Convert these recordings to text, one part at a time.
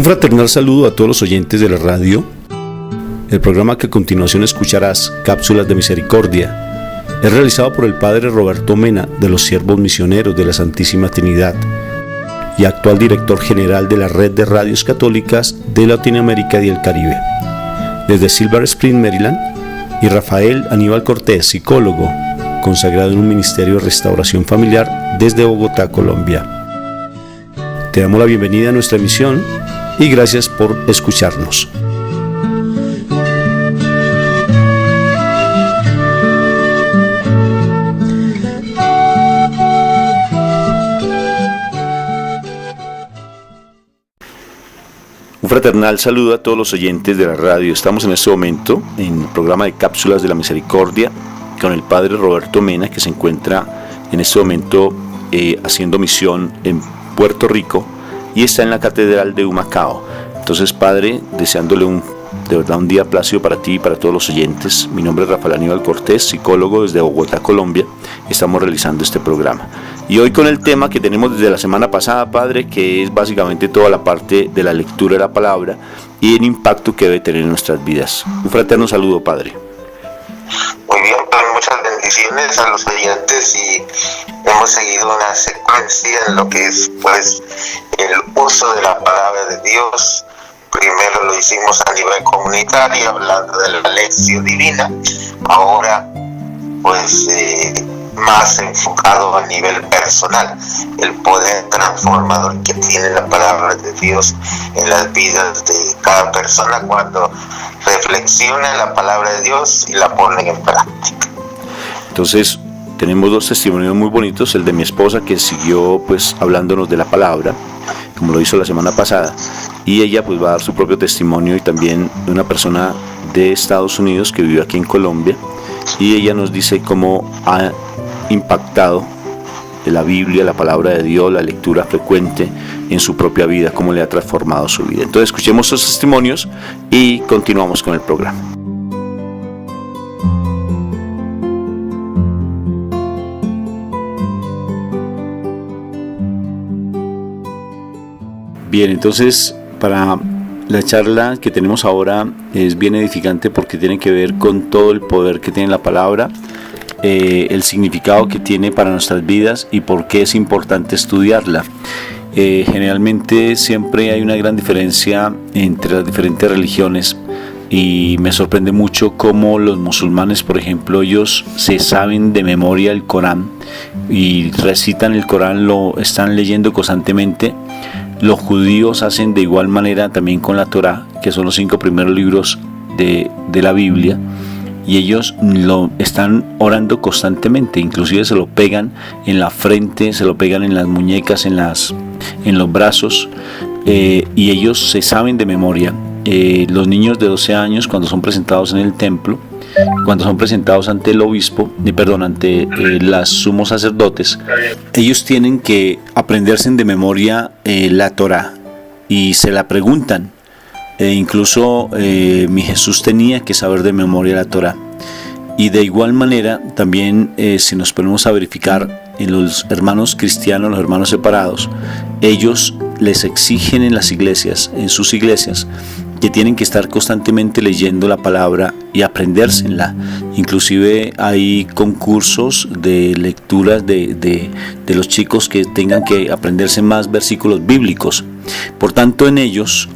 Un fraternal saludo a todos los oyentes de la radio. El programa que a continuación escucharás, Cápsulas de Misericordia, es realizado por el Padre Roberto Mena, de los Siervos Misioneros de la Santísima Trinidad y actual director general de la Red de Radios Católicas de Latinoamérica y el Caribe. Desde Silver Spring, Maryland, y Rafael Aníbal Cortés, psicólogo, consagrado en un ministerio de restauración familiar desde Bogotá, Colombia. Te damos la bienvenida a nuestra emisión y gracias por escucharnos. Un fraternal saludo a todos los oyentes de la radio. Estamos en este momento en el programa de Cápsulas de la Misericordia con el Padre Roberto Mena, que se encuentra en este momento haciendo misión en Puerto Rico y está en la Catedral de Humacao. Entonces, Padre, deseándole de verdad un día plácido para ti y para todos los oyentes. Mi nombre es Rafael Aníbal Cortés, psicólogo desde Bogotá, Colombia. Estamos realizando este programa. Y hoy con el tema que tenemos desde la semana pasada, Padre, que es básicamente toda la parte de la lectura de la palabra y el impacto que debe tener en nuestras vidas. Un fraterno saludo, Padre. Muy bien, pues muchas bendiciones a los oyentes y hemos seguido una secuencia en lo que es pues el uso de la palabra de Dios. Primero lo hicimos a nivel comunitario, hablando de la lección divina. Ahora pues más enfocado a nivel personal, el poder transformador que tiene la palabra de Dios en las vidas de cada persona cuando reflexiona la palabra de Dios y la pone en práctica. Entonces tenemos dos testimonios muy bonitos, el de mi esposa, que siguió pues hablándonos de la palabra, como lo hizo la semana pasada, y ella pues va a dar su propio testimonio, y también de una persona de Estados Unidos que vive aquí en Colombia, y ella nos dice cómo ha impactado de la Biblia, la palabra de Dios, la lectura frecuente en su propia vida, cómo le ha transformado su vida. Entonces escuchemos sus testimonios y continuamos con el programa. Bien, entonces para la charla que tenemos ahora es bien edificante porque tiene que ver con todo el poder que tiene la palabra, el significado que tiene para nuestras vidas y por qué es importante estudiarla. Generalmente siempre hay una gran diferencia entre las diferentes religiones y me sorprende mucho cómo los musulmanes, por ejemplo, ellos se saben de memoria el Corán y recitan el Corán, lo están leyendo constantemente. Los judíos hacen de igual manera también con la Torá, que son los 5 primeros libros de la Biblia, y ellos lo están orando constantemente, inclusive se lo pegan en la frente, se lo pegan en las muñecas, en los brazos, y ellos se saben de memoria. Los niños de 12 años, cuando son presentados en el templo, cuando son presentados ante el obispo, ante los sumos sacerdotes, ellos tienen que aprenderse de memoria la Torá y se la preguntan. Incluso mi Jesús tenía que saber de memoria la Torá. Y de igual manera también si nos ponemos a verificar en los hermanos cristianos, los hermanos separados, ellos les exigen en las iglesias, en sus iglesias, que tienen que estar constantemente leyendo la palabra y aprendérsela. Inclusive hay concursos de lecturas de los chicos que tengan que aprenderse más versículos bíblicos. Por tanto, en ellos,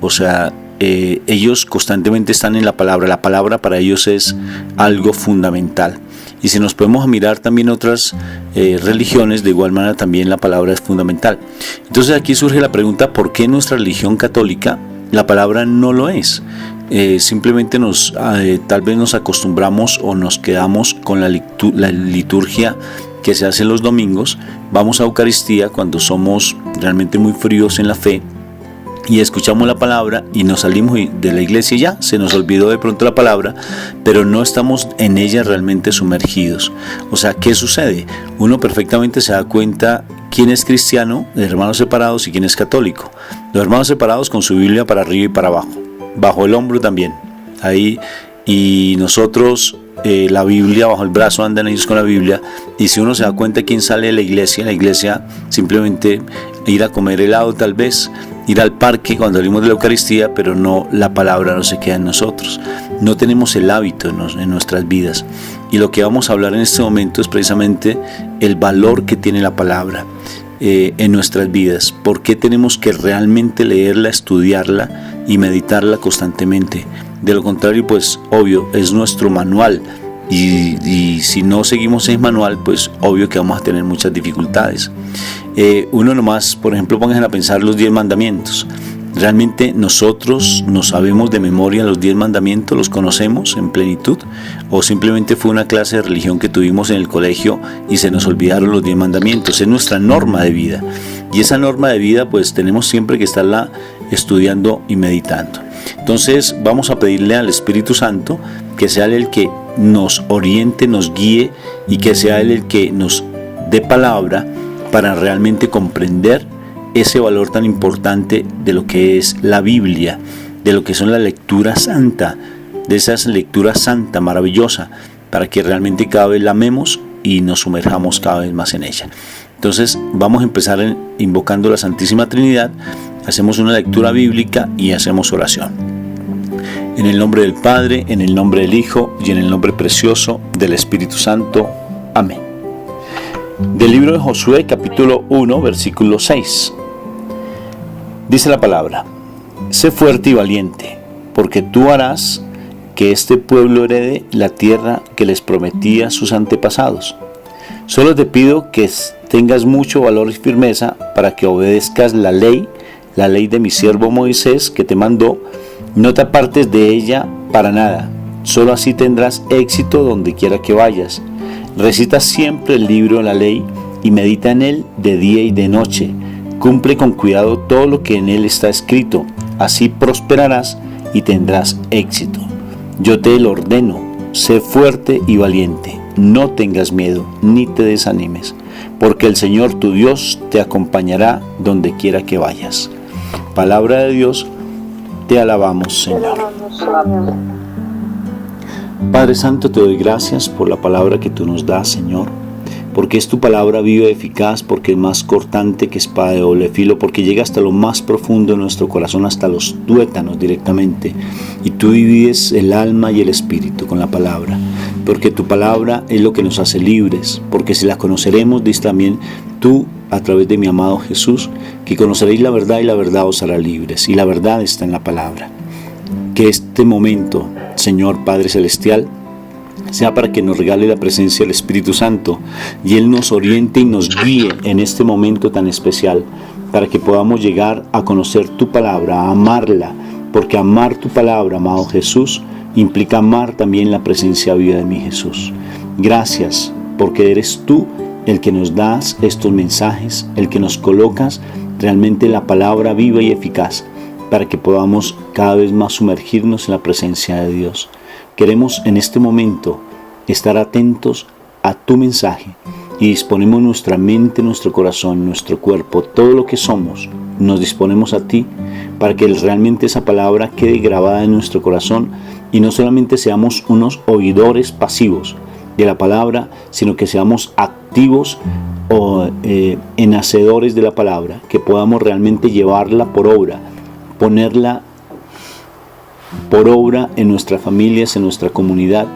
ellos constantemente están en la palabra para ellos es algo fundamental. Y si nos podemos mirar también otras religiones, de igual manera también la palabra es fundamental. Entonces aquí surge la pregunta, ¿por qué en nuestra religión católica la palabra no lo es? Simplemente tal vez nos acostumbramos o nos quedamos con la liturgia que se hace los domingos, vamos a Eucaristía cuando somos realmente muy fríos en la fe, y escuchamos la palabra y nos salimos de la iglesia y ya, se nos olvidó de pronto la palabra, pero no estamos en ella realmente sumergidos. O sea, ¿qué sucede? Uno perfectamente se da cuenta quién es cristiano, de hermanos separados, y quién es católico. Los hermanos separados con su Biblia para arriba y para abajo, bajo el hombro también, ahí, y nosotros la Biblia bajo el brazo, andan ellos con la Biblia. Y si uno se da cuenta quién sale de la iglesia simplemente ir a comer helado tal vez, ir al parque cuando salimos de la Eucaristía, pero la palabra no se queda en nosotros. No tenemos el hábito en nuestras vidas. Y lo que vamos a hablar en este momento es precisamente el valor que tiene la palabra en nuestras vidas. ¿Por qué tenemos que realmente leerla, estudiarla y meditarla constantemente? De lo contrario, pues obvio, es nuestro manual. Y si no seguimos ese manual, pues obvio que vamos a tener muchas dificultades. Uno nomás, por ejemplo, pongan a pensar los 10 mandamientos. ¿Realmente nosotros nos sabemos de memoria los 10 mandamientos? ¿Los conocemos en plenitud? ¿O simplemente fue una clase de religión que tuvimos en el colegio y se nos olvidaron los 10 mandamientos? Es nuestra norma de vida. Y esa norma de vida pues tenemos siempre que estarla estudiando y meditando. Entonces vamos a pedirle al Espíritu Santo que sea Él el que nos oriente, nos guíe y que sea Él el que nos dé palabra para realmente comprender ese valor tan importante de lo que es la Biblia, de lo que son la lectura santa, de esas lecturas santa, maravillosa, para que realmente cada vez la amemos y nos sumerjamos cada vez más en ella. Entonces vamos a empezar invocando la Santísima Trinidad, hacemos una lectura bíblica y hacemos oración. En el nombre del Padre, en el nombre del Hijo y en el nombre precioso del Espíritu Santo. Amén. Del libro de Josué, capítulo 1, versículo 6. Dice la palabra: sé fuerte y valiente, porque tú harás que este pueblo herede la tierra que les prometí a sus antepasados. Solo te pido que tengas mucho valor y firmeza para que obedezcas la ley de mi siervo Moisés que te mandó. No te apartes de ella para nada, solo así tendrás éxito donde quiera que vayas. Recita siempre el libro de la ley y medita en él de día y de noche. Cumple con cuidado todo lo que en él está escrito, así prosperarás y tendrás éxito. Yo te lo ordeno, sé fuerte y valiente, no tengas miedo ni te desanimes, porque el Señor tu Dios te acompañará donde quiera que vayas. Palabra de Dios, te alabamos, Señor. Padre Santo, te doy gracias por la palabra que tú nos das, Señor, porque es tu palabra viva y eficaz, porque es más cortante que espada de doble filo, porque llega hasta lo más profundo de nuestro corazón, hasta los tuétanos directamente, y tú divides el alma y el espíritu con la palabra, porque tu palabra es lo que nos hace libres, porque si la conoceremos, dices también tú, a través de mi amado Jesús, que conoceréis la verdad y la verdad os hará libres, y la verdad está en la palabra. Que este momento, Señor Padre Celestial, sea para que nos regale la presencia del Espíritu Santo y Él nos oriente y nos guíe en este momento tan especial, para que podamos llegar a conocer tu palabra, a amarla, porque amar tu palabra, amado Jesús, implica amar también la presencia viva de mi Jesús. Gracias, porque eres tú el que nos das estos mensajes, el que nos colocas realmente la palabra viva y eficaz, para que podamos cada vez más sumergirnos en la presencia de Dios. Queremos en este momento estar atentos a tu mensaje y disponemos nuestra mente, nuestro corazón, nuestro cuerpo, todo lo que somos, nos disponemos a ti para que realmente esa palabra quede grabada en nuestro corazón y no solamente seamos unos oidores pasivos de la palabra, sino que seamos activos o en hacedores de la palabra, que podamos realmente llevarla por obra, ponerla por obra en nuestras familias, en nuestra comunidad,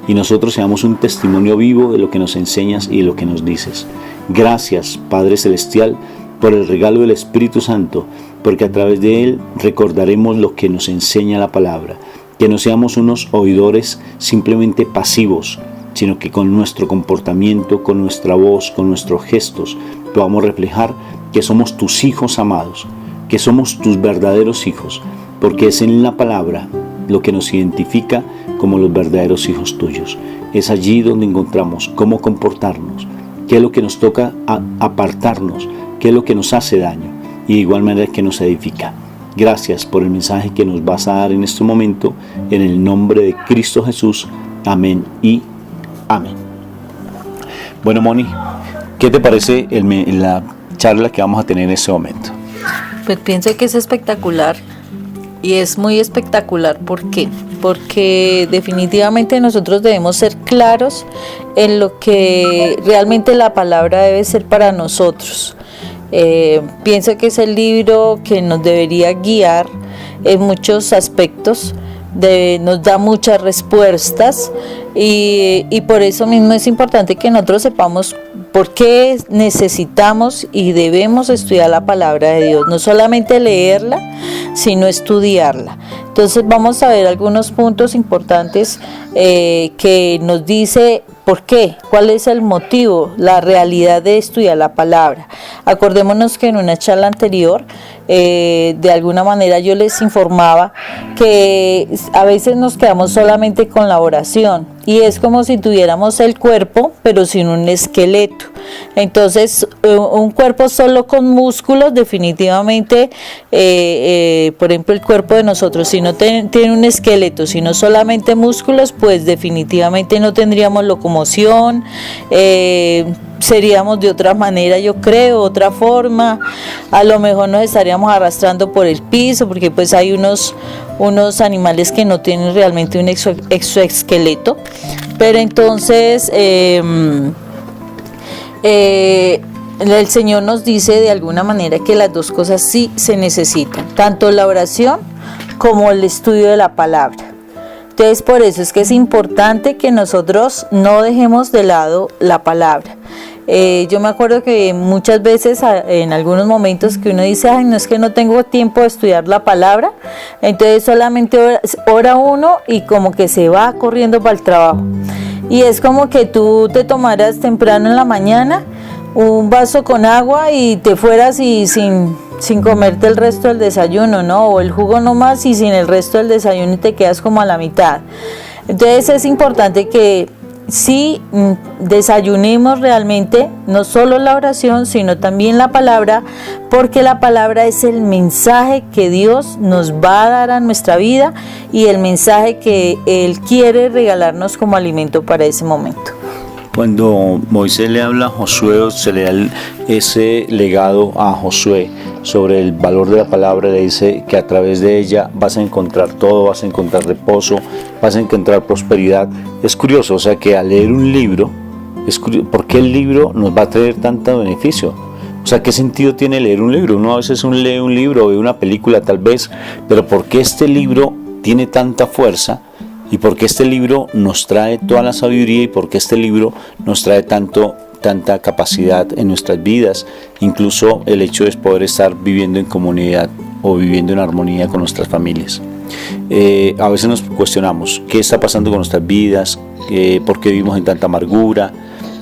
y nosotros seamos un testimonio vivo de lo que nos enseñas y de lo que nos dices. Gracias, Padre Celestial, por el regalo del Espíritu Santo, porque a través de él recordaremos lo que nos enseña la palabra, que no seamos unos oidores simplemente pasivos, sino que con nuestro comportamiento, con nuestra voz, con nuestros gestos, podamos reflejar que somos tus hijos amados, que somos tus verdaderos hijos, porque es en la palabra lo que nos identifica como los verdaderos hijos tuyos. Es allí donde encontramos cómo comportarnos, qué es lo que nos toca apartarnos, qué es lo que nos hace daño y de igual manera que nos edifica. Gracias por el mensaje que nos vas a dar en este momento, en el nombre de Cristo Jesús. Amén y amén. Bueno, Moni, ¿qué te parece la charla que vamos a tener en este momento? Pues pienso que es espectacular y es muy espectacular. ¿Por qué? Porque definitivamente nosotros debemos ser claros en lo que realmente la palabra debe ser para nosotros. Pienso que es el libro que nos debería guiar en muchos aspectos, nos da muchas respuestas y por eso mismo es importante que nosotros sepamos por qué necesitamos y debemos estudiar la palabra de Dios, no solamente leerla, sino estudiarla. Entonces vamos a ver algunos puntos importantes que nos dice por qué, cuál es el motivo, la realidad de estudiar la palabra. Acordémonos que en una charla anterior, de alguna manera yo les informaba que a veces nos quedamos solamente con la oración y es como si tuviéramos el cuerpo pero sin un esqueleto. Entonces un cuerpo solo con músculos definitivamente, por ejemplo el cuerpo de nosotros, si no tiene un esqueleto, sino solamente músculos, pues definitivamente no tendríamos locomoción, seríamos de otra manera, yo creo, otra forma, a lo mejor nos estaríamos arrastrando por el piso, porque pues hay unos animales que no tienen realmente un exoesqueleto, pero entonces el Señor nos dice de alguna manera que las dos cosas sí se necesitan, tanto la oración como el estudio de la palabra. Entonces por eso es que es importante que nosotros no dejemos de lado la palabra. Yo me acuerdo que muchas veces en algunos momentos que uno dice, ay, no es que no tengo tiempo de estudiar la palabra, entonces solamente ora uno y como que se va corriendo para el trabajo. Y es como que tú te tomaras temprano en la mañana un vaso con agua y te fueras y sin comerte el resto del desayuno, ¿no? O el jugo nomás y sin el resto del desayuno y te quedas como a la mitad. Entonces es importante que sí desayunemos realmente, no solo la oración, sino también la palabra, porque la palabra es el mensaje que Dios nos va a dar a nuestra vida y el mensaje que Él quiere regalarnos como alimento para ese momento. Cuando Moisés le habla a Josué, o se le da ese legado a Josué sobre el valor de la palabra, le dice que a través de ella vas a encontrar todo, vas a encontrar reposo, vas a encontrar prosperidad. Es curioso, o sea que al leer un libro, ¿por qué el libro nos va a traer tanto beneficio? O sea, ¿qué sentido tiene leer un libro? Uno a veces lee un libro o ve una película tal vez, pero ¿por qué este libro tiene tanta fuerza? ¿Y por qué este libro nos trae toda la sabiduría? ¿Y por qué este libro nos trae tanta capacidad en nuestras vidas? Incluso el hecho de poder estar viviendo en comunidad o viviendo en armonía con nuestras familias. A veces nos cuestionamos qué está pasando con nuestras vidas, por qué vivimos en tanta amargura,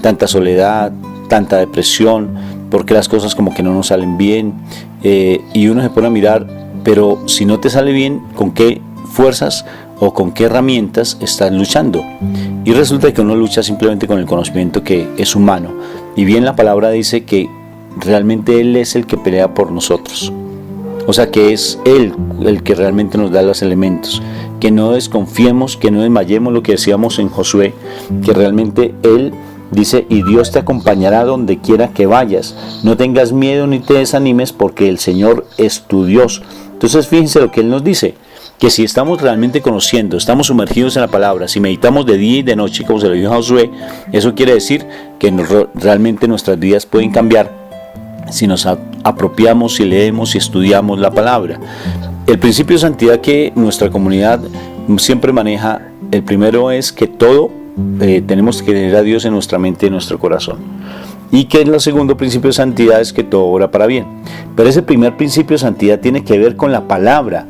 tanta soledad, tanta depresión, por qué las cosas como que no nos salen bien, y uno se pone a mirar, pero si no te sale bien, ¿con qué fuerzas o con qué herramientas estás luchando? Y resulta que uno lucha simplemente con el conocimiento que es humano, y bien la palabra dice que realmente Él es el que pelea por nosotros, o sea que es Él el que realmente nos da los elementos, que no desconfiemos, que no desmayemos, lo que decíamos en Josué, que realmente Él dice, y Dios te acompañará donde quiera que vayas, no tengas miedo ni te desanimes porque el Señor es tu Dios. Entonces fíjense lo que Él nos dice, que si estamos realmente conociendo, estamos sumergidos en la palabra, si meditamos de día y de noche, como se lo dijo a Josué, eso quiere decir que realmente nuestras vidas pueden cambiar si nos apropiamos, si leemos y estudiamos la palabra. El principio de santidad que nuestra comunidad siempre maneja, el primero es que todo tenemos que tener a Dios en nuestra mente y en nuestro corazón. Y que el segundo principio de santidad es que todo obra para bien. Pero ese primer principio de santidad tiene que ver con la palabra.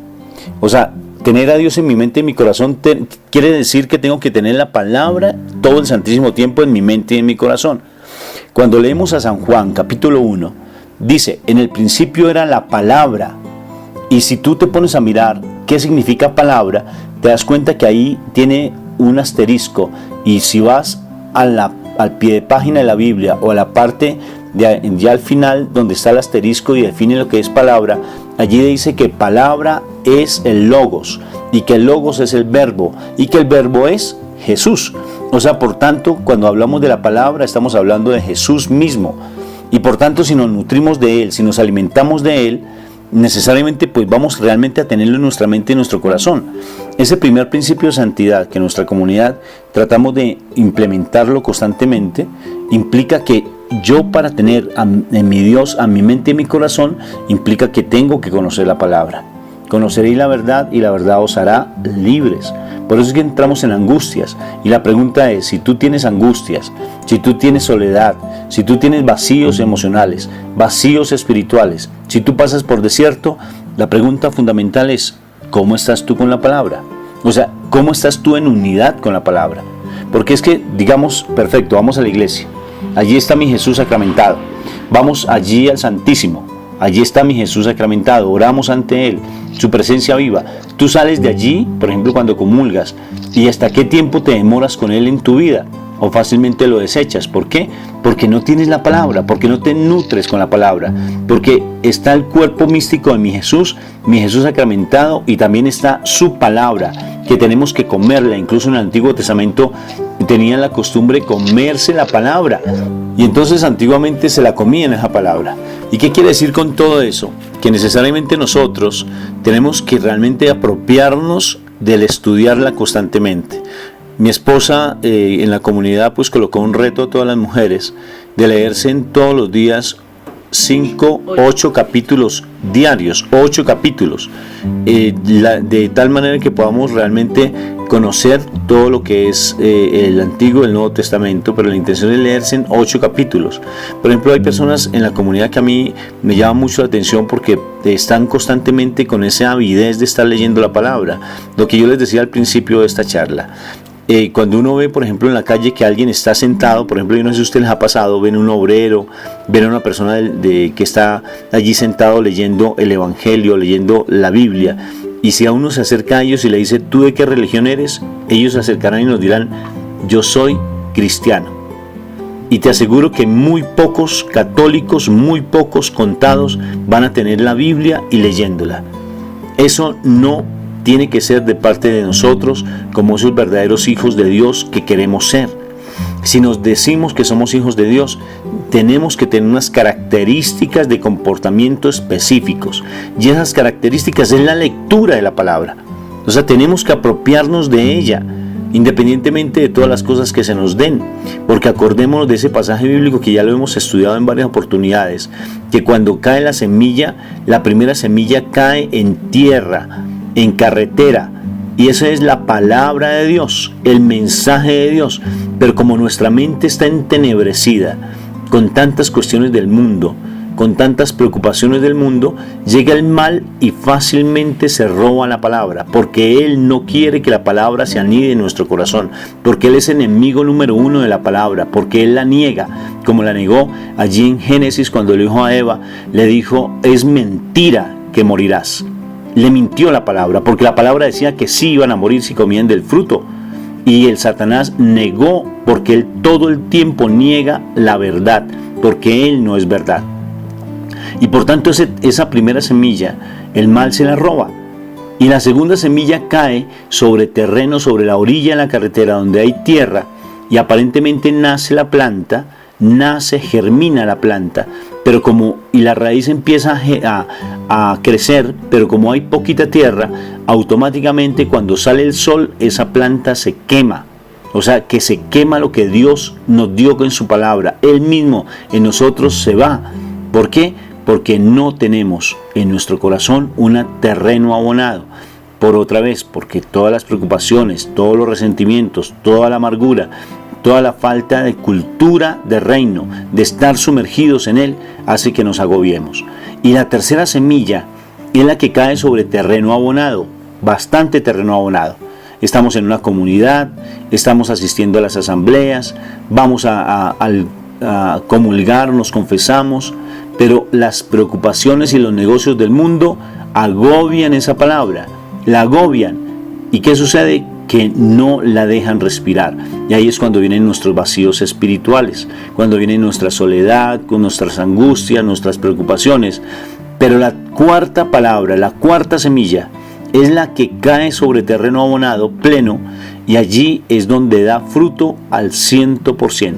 O sea, tener a Dios en mi mente y en mi corazón quiere decir que tengo que tener la palabra todo el santísimo tiempo en mi mente y en mi corazón. Cuando leemos a San Juan, capítulo 1, dice, en el principio era la palabra. Y si tú te pones a mirar qué significa palabra, te das cuenta que ahí tiene un asterisco. Y si vas al pie de página de la Biblia o a la parte ya al final donde está el asterisco y define lo que es palabra, allí dice que palabra es el logos y que el logos es el verbo y que el verbo es Jesús. O sea, por tanto, cuando hablamos de la palabra estamos hablando de Jesús mismo, y por tanto si nos nutrimos de Él, si nos alimentamos de Él, necesariamente pues vamos realmente a tenerlo en nuestra mente y en nuestro corazón. Ese primer principio de santidad que en nuestra comunidad tratamos de implementarlo constantemente implica que yo para tener en mi Dios, a mi mente y mi corazón, implica que tengo que conocer la palabra. Conoceréis la verdad y la verdad os hará libres. Por eso es que entramos en angustias. Y la pregunta es, si tú tienes angustias, si tú tienes soledad, si tú tienes vacíos emocionales, vacíos espirituales, si tú pasas por desierto, la pregunta fundamental es, ¿cómo estás tú con la palabra? O sea, ¿cómo estás tú en unidad con la palabra? Porque es que, digamos, perfecto, vamos a la iglesia. Allí está mi Jesús sacramentado. Vamos allí al Santísimo. Allí está mi Jesús sacramentado, oramos ante Él, su presencia viva. Tú sales de allí, por ejemplo, cuando comulgas, ¿y hasta qué tiempo te demoras con Él en tu vida? O fácilmente lo desechas. ¿Por qué? Porque no tienes la palabra, porque no te nutres con la palabra, porque está el cuerpo místico de mi Jesús sacramentado, y también está su palabra, que tenemos que comerla. Incluso en el Antiguo Testamento tenían la costumbre de comerse la palabra, y entonces antiguamente se la comían esa palabra. ¿Y qué quiere decir con todo eso? Que necesariamente nosotros tenemos que realmente apropiarnos del estudiarla constantemente. Mi esposa en la comunidad pues colocó un reto a todas las mujeres de leerse en todos los días 8 capítulos diarios, 8 capítulos, de tal manera que podamos realmente conocer todo lo que es el Antiguo y el Nuevo Testamento, pero la intención es leerse en 8 capítulos. Por ejemplo, hay personas en la comunidad que a mí me llama mucho la atención porque están constantemente con esa avidez de estar leyendo la palabra. Lo que yo les decía al principio de esta charla. Cuando uno ve, por ejemplo, en la calle que alguien está sentado, por ejemplo, yo no sé si a ustedes les ha pasado, ven un obrero, ven a una persona que está allí sentado leyendo el Evangelio, leyendo la Biblia, y si a uno se acerca a ellos y le dice, ¿tú de qué religión eres?, ellos se acercarán y nos dirán, yo soy cristiano. Y te aseguro que muy pocos católicos, muy pocos contados, van a tener la Biblia y leyéndola. Eso no tiene que ser de parte de nosotros como esos verdaderos hijos de Dios que queremos ser. Si nos decimos que somos hijos de Dios, tenemos que tener unas características de comportamiento específicos, y esas características es la lectura de la palabra. O sea, tenemos que apropiarnos de ella, independientemente de todas las cosas que se nos den, porque acordémonos de ese pasaje bíblico que ya lo hemos estudiado en varias oportunidades, que cuando cae la semilla, la primera semilla cae en tierra, en carretera, y esa es la palabra de Dios, el mensaje de Dios. Pero como nuestra mente está entenebrecida con tantas cuestiones del mundo, con tantas preocupaciones del mundo, llega el mal y fácilmente se roba la palabra, porque Él no quiere que la palabra se anide en nuestro corazón, porque Él es enemigo número 1 de la palabra, porque Él la niega, como la negó allí en Génesis cuando le dijo a Eva, le dijo, es mentira que morirás. Le mintió la palabra, porque la palabra decía que sí iban a morir si comían del fruto. Y el Satanás negó, porque él todo el tiempo niega la verdad, porque él no es verdad. Y por tanto esa primera semilla, el mal se la roba. Y la segunda semilla cae sobre terreno, sobre la orilla de la carretera donde hay tierra, y aparentemente nace la planta, germina la planta, pero y la raíz empieza a crecer, pero como hay poquita tierra, automáticamente cuando sale el sol, esa planta se quema. O sea, que se quema lo que Dios nos dio en su palabra. Él mismo en nosotros se va. ¿Por qué? Porque no tenemos en nuestro corazón un terreno abonado. Por otra vez, porque todas las preocupaciones, todos los resentimientos, toda la amargura, toda la falta de cultura de reino, de estar sumergidos en Él, hace que nos agobiemos. Y la tercera semilla es la que cae sobre terreno abonado, bastante terreno abonado. Estamos en una comunidad, estamos asistiendo a las asambleas, vamos a comulgar, nos confesamos, pero las preocupaciones y los negocios del mundo agobian esa palabra, la agobian. ¿Y qué sucede? Que no la dejan respirar. Y ahí es cuando vienen nuestros vacíos espirituales, cuando viene nuestra soledad, con nuestras angustias, nuestras preocupaciones. Pero la cuarta palabra, la cuarta semilla, es la que cae sobre terreno abonado, pleno, y allí es donde da fruto al 100%,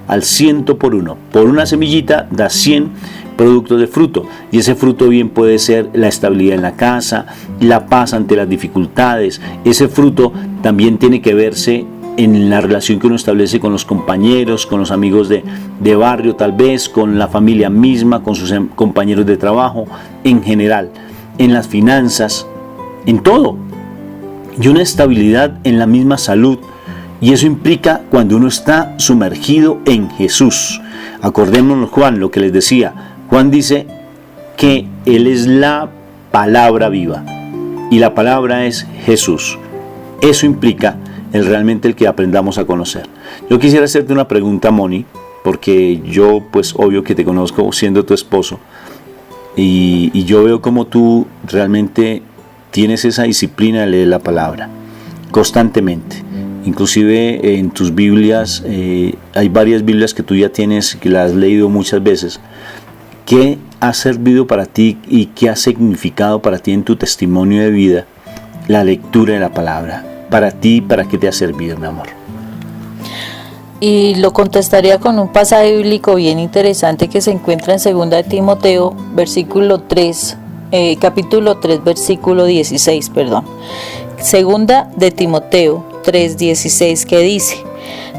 al 100 por 1. Por una semillita da 100 productos de fruto, y ese fruto bien puede ser la estabilidad en la casa, la paz ante las dificultades. Ese fruto también tiene que verse en la relación que uno establece con los compañeros, con los amigos de barrio tal vez, con la familia misma, con sus compañeros de trabajo, en general, en las finanzas, en todo. Y una estabilidad en la misma salud. Y eso implica cuando uno está sumergido en Jesús. Acordémonos Juan, lo que les decía. Juan dice que Él es la palabra viva. Y la palabra es Jesús. Eso implica realmente el que aprendamos a conocer. Yo quisiera hacerte una pregunta, Moni, porque yo pues obvio que te conozco siendo tu esposo. Y yo veo como tú realmente tienes esa disciplina de leer la palabra constantemente. Inclusive en tus Biblias, hay varias Biblias que tú ya tienes, que las has leído muchas veces. ¿Qué ha servido para ti y qué ha significado para ti en tu testimonio de vida la lectura de la palabra? Para ti, ¿para qué te ha servido, mi amor? Y lo contestaría con un pasaje bíblico bien interesante que se encuentra en 2 de Timoteo, capítulo 3, versículo 16, perdón. 2 de Timoteo 3:16, que dice: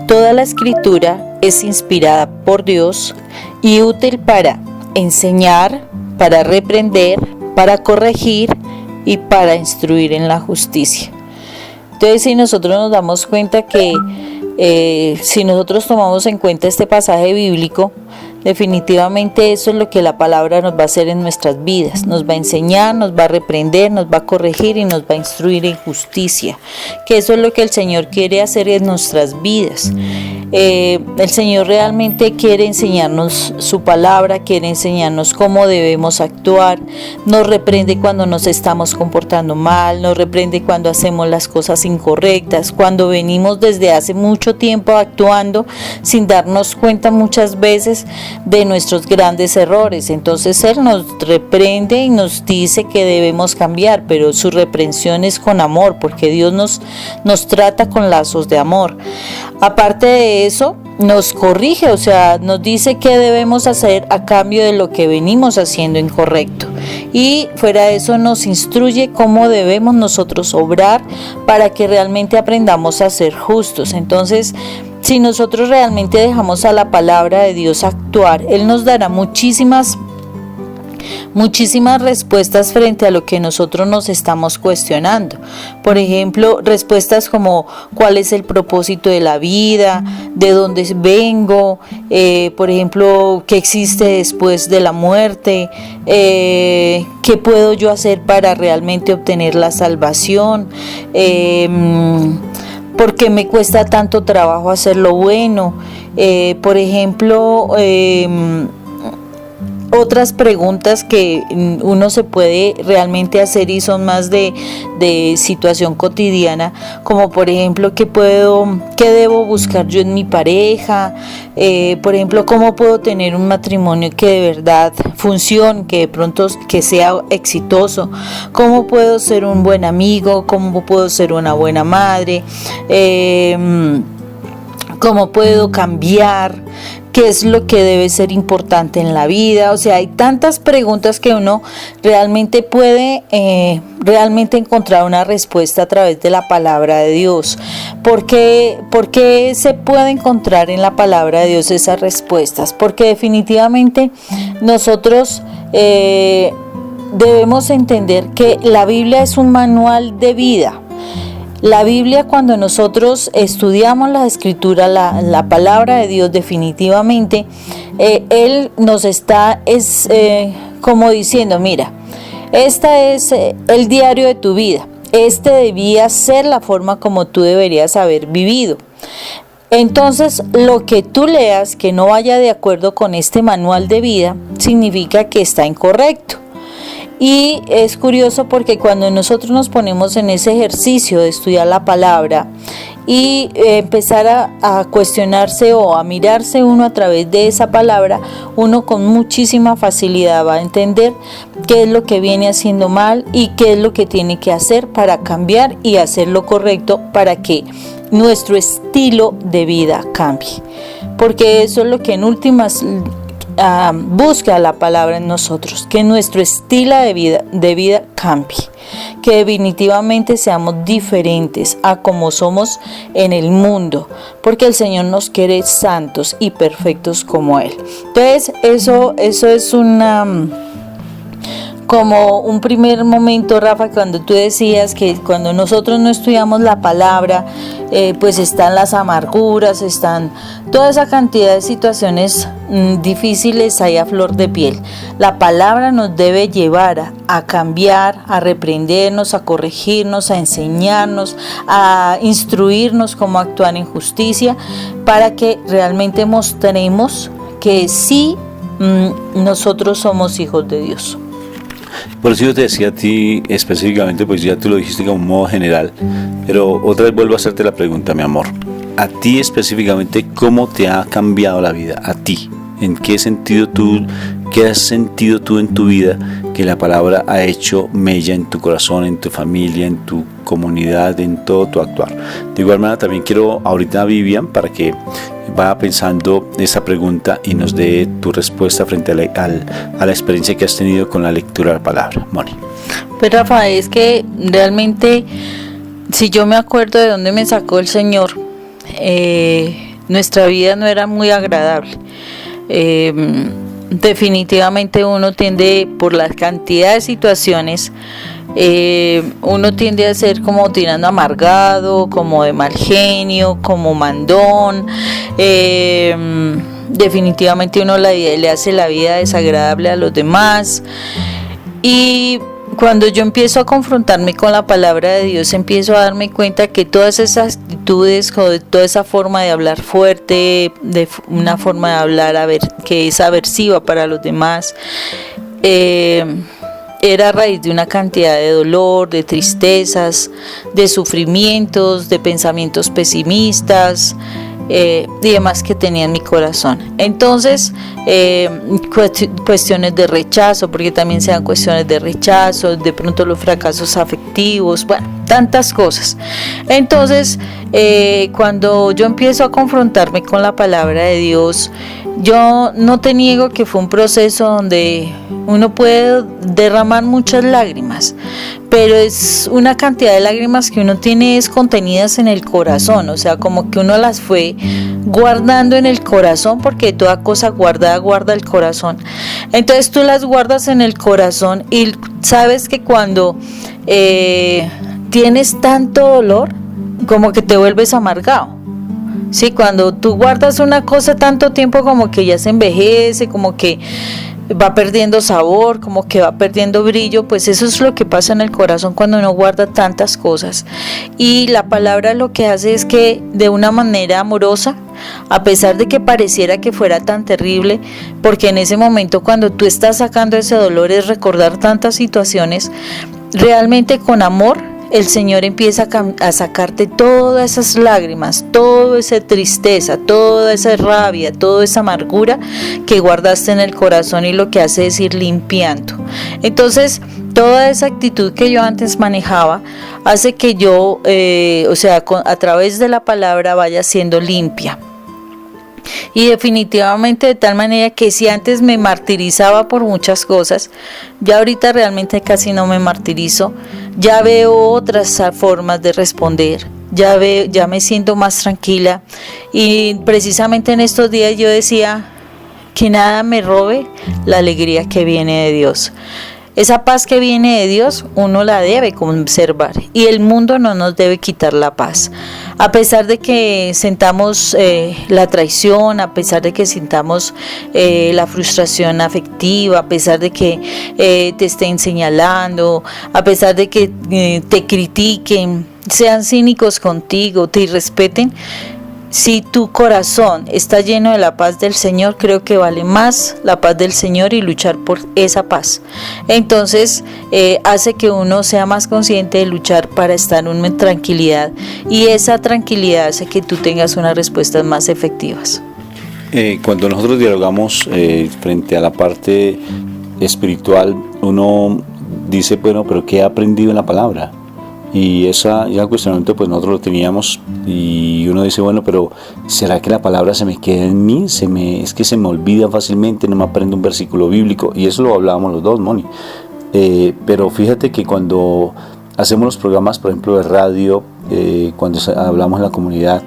toda la escritura es inspirada por Dios y útil para enseñar, para reprender, para corregir y para instruir en la justicia. Entonces, si nosotros nos damos cuenta que si nosotros tomamos en cuenta este pasaje bíblico, definitivamente eso es lo que la palabra nos va a hacer en nuestras vidas. Nos va a enseñar, nos va a reprender, nos va a corregir y nos va a instruir en justicia. Que eso es lo que el Señor quiere hacer en nuestras vidas. El Señor realmente quiere enseñarnos su palabra, quiere enseñarnos cómo debemos actuar. Nos reprende cuando nos estamos comportando mal, nos reprende cuando hacemos las cosas incorrectas, cuando venimos desde hace mucho tiempo actuando sin darnos cuenta muchas veces de nuestros grandes errores. Entonces Él nos reprende y nos dice que debemos cambiar, pero su reprensión es con amor, porque Dios nos trata con lazos de amor. Aparte de eso, nos corrige, o sea, nos dice qué debemos hacer a cambio de lo que venimos haciendo incorrecto. Y fuera de eso nos instruye cómo debemos nosotros obrar para que realmente aprendamos a ser justos. Entonces, si nosotros realmente dejamos a la palabra de Dios actuar, Él nos dará muchísimas respuestas frente a lo que nosotros nos estamos cuestionando. Por ejemplo, respuestas como cuál es el propósito de la vida, de dónde vengo, por ejemplo, qué existe después de la muerte, qué puedo yo hacer para realmente obtener la salvación, ¿por qué me cuesta tanto trabajo hacer lo bueno? Por ejemplo, otras preguntas que uno se puede realmente hacer y son más de situación cotidiana, como por ejemplo, ¿qué debo buscar yo en mi pareja? Por ejemplo, ¿cómo puedo tener un matrimonio que de verdad funcione, que de pronto que sea exitoso? ¿Cómo puedo ser un buen amigo? ¿Cómo puedo ser una buena madre? ¿Cómo puedo cambiar? ¿Qué es lo que debe ser importante en la vida? O sea, hay tantas preguntas que uno realmente puede encontrar una respuesta a través de la palabra de Dios. ¿Por qué se puede encontrar en la palabra de Dios esas respuestas? Porque definitivamente nosotros debemos entender que la Biblia es un manual de vida. La Biblia, cuando nosotros estudiamos la Escritura, la palabra de Dios, definitivamente, Él nos está como diciendo, mira, esta es el diario de tu vida, debía ser la forma como tú deberías haber vivido. Entonces, lo que tú leas que no vaya de acuerdo con este manual de vida, significa que está incorrecto. Y es curioso porque cuando nosotros nos ponemos en ese ejercicio de estudiar la palabra y empezar a cuestionarse o a mirarse uno a través de esa palabra, uno con muchísima facilidad va a entender qué es lo que viene haciendo mal y qué es lo que tiene que hacer para cambiar y hacer lo correcto para que nuestro estilo de vida cambie. Porque eso es lo que en últimas busca la palabra en nosotros, que nuestro estilo de vida cambie. que definitivamente seamos diferentes a como somos en el mundo, porque el Señor nos quiere santos y perfectos como Él. Entonces, eso es como un primer momento, Rafa, cuando tú decías que cuando nosotros no estudiamos la palabra, pues están las amarguras, están toda esa cantidad de situaciones difíciles ahí a flor de piel. La palabra nos debe llevar a cambiar, a reprendernos, a corregirnos, a enseñarnos, a instruirnos cómo actuar en justicia, para que realmente mostremos que sí, nosotros somos hijos de Dios. Por eso yo te decía a ti específicamente, pues ya tú lo dijiste como un modo general, pero otra vez vuelvo a hacerte la pregunta, mi amor. A ti específicamente, ¿cómo te ha cambiado la vida? A ti. ¿En qué sentido qué has sentido tú en tu vida que la palabra ha hecho mella en tu corazón, en tu familia, en tu comunidad, en todo tu actuar? De igual manera también quiero ahorita a Vivian para que vaya pensando esa pregunta y nos dé tu respuesta frente a la experiencia que has tenido con la lectura de la palabra. Moni. Pues Rafa, es que realmente, si yo me acuerdo de dónde me sacó el Señor, nuestra vida no era muy agradable. Definitivamente uno tiende, por la cantidad de situaciones, uno tiende a ser como tirando amargado, como de mal genio, como mandón. Definitivamente uno le hace la vida desagradable a los demás. Y cuando yo empiezo a confrontarme con la palabra de Dios, empiezo a darme cuenta que todas esas actitudes, toda esa forma de hablar fuerte, de una forma de hablar que es aversiva para los demás, era a raíz de una cantidad de dolor, de tristezas, de sufrimientos, de pensamientos pesimistas, y demás que tenía en mi corazón. Entonces, cuestiones de rechazo, porque también se dan cuestiones de rechazo, de pronto los fracasos afectivos, bueno, tantas cosas. Entonces, cuando yo empiezo a confrontarme con la palabra de Dios, yo no te niego que fue un proceso donde uno puede derramar muchas lágrimas, pero es una cantidad de lágrimas que uno tiene contenidas en el corazón, o sea, como que uno las fue guardando en el corazón, porque toda cosa guardada guarda el corazón. Entonces tú las guardas en el corazón y sabes que cuando tienes tanto dolor, como que te vuelves amargado. Sí, cuando tú guardas una cosa tanto tiempo, como que ya se envejece, como que va perdiendo sabor, como que va perdiendo brillo, pues eso es lo que pasa en el corazón cuando uno guarda tantas cosas. Y la palabra lo que hace es que de una manera amorosa, a pesar de que pareciera que fuera tan terrible, porque en ese momento cuando tú estás sacando ese dolor es recordar tantas situaciones, realmente con amor el Señor empieza a sacarte todas esas lágrimas, toda esa tristeza, toda esa rabia, toda esa amargura que guardaste en el corazón, y lo que hace es ir limpiando. Entonces, toda esa actitud que yo antes manejaba hace que yo, a través de la palabra vaya siendo limpia. Y definitivamente de tal manera que si antes me martirizaba por muchas cosas, ya ahorita realmente casi no me martirizo, ya veo otras formas de responder, ya me siento más tranquila. Y precisamente en estos días yo decía que nada me robe la alegría que viene de Dios. Esa paz que viene de Dios uno la debe conservar, y el mundo no nos debe quitar la paz. A pesar de que sintamos la traición, a pesar de que sintamos la frustración afectiva, a pesar de que te estén señalando, a pesar de que te critiquen, sean cínicos contigo, te irrespeten, si tu corazón está lleno de la paz del Señor, creo que vale más la paz del Señor y luchar por esa paz. Entonces hace que uno sea más consciente de luchar para estar en tranquilidad, y esa tranquilidad hace que tú tengas unas respuestas más efectivas. Cuando nosotros dialogamos frente a la parte espiritual, uno dice, bueno, pero ¿qué he aprendido en la palabra? Y ese cuestionamiento pues nosotros lo teníamos, y uno dice, bueno, pero ¿será que la palabra se me queda en mí? Es que se me olvida fácilmente, no me aprendo un versículo bíblico, y eso lo hablábamos los dos, Moni. pero fíjate que cuando hacemos los programas, por ejemplo, de radio, cuando hablamos en la comunidad,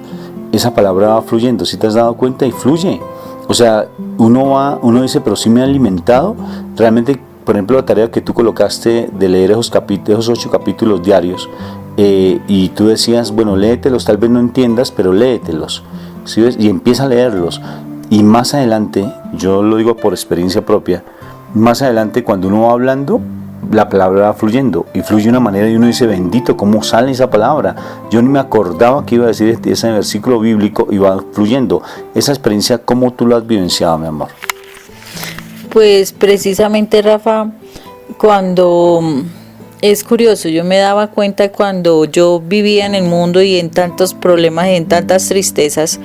esa palabra va fluyendo, si te has dado cuenta, y fluye. O sea, uno dice, pero si me ha alimentado. Realmente, por ejemplo, la tarea que tú colocaste de leer esos 8 capítulos diarios, y tú decías, bueno, léetelos, tal vez no entiendas, pero léetelos, ¿sí ves? Y empieza a leerlos. Y más adelante, yo lo digo por experiencia propia, más adelante cuando uno va hablando, la palabra va fluyendo, y fluye de una manera y uno dice, bendito, ¿cómo sale esa palabra? Yo ni me acordaba que iba a decir ese versículo bíblico, y va fluyendo. Esa experiencia, ¿cómo tú la has vivenciado, mi amor? Pues precisamente, Rafa, cuando es curioso, yo me daba cuenta cuando yo vivía en el mundo y en tantos problemas y en tantas tristezas,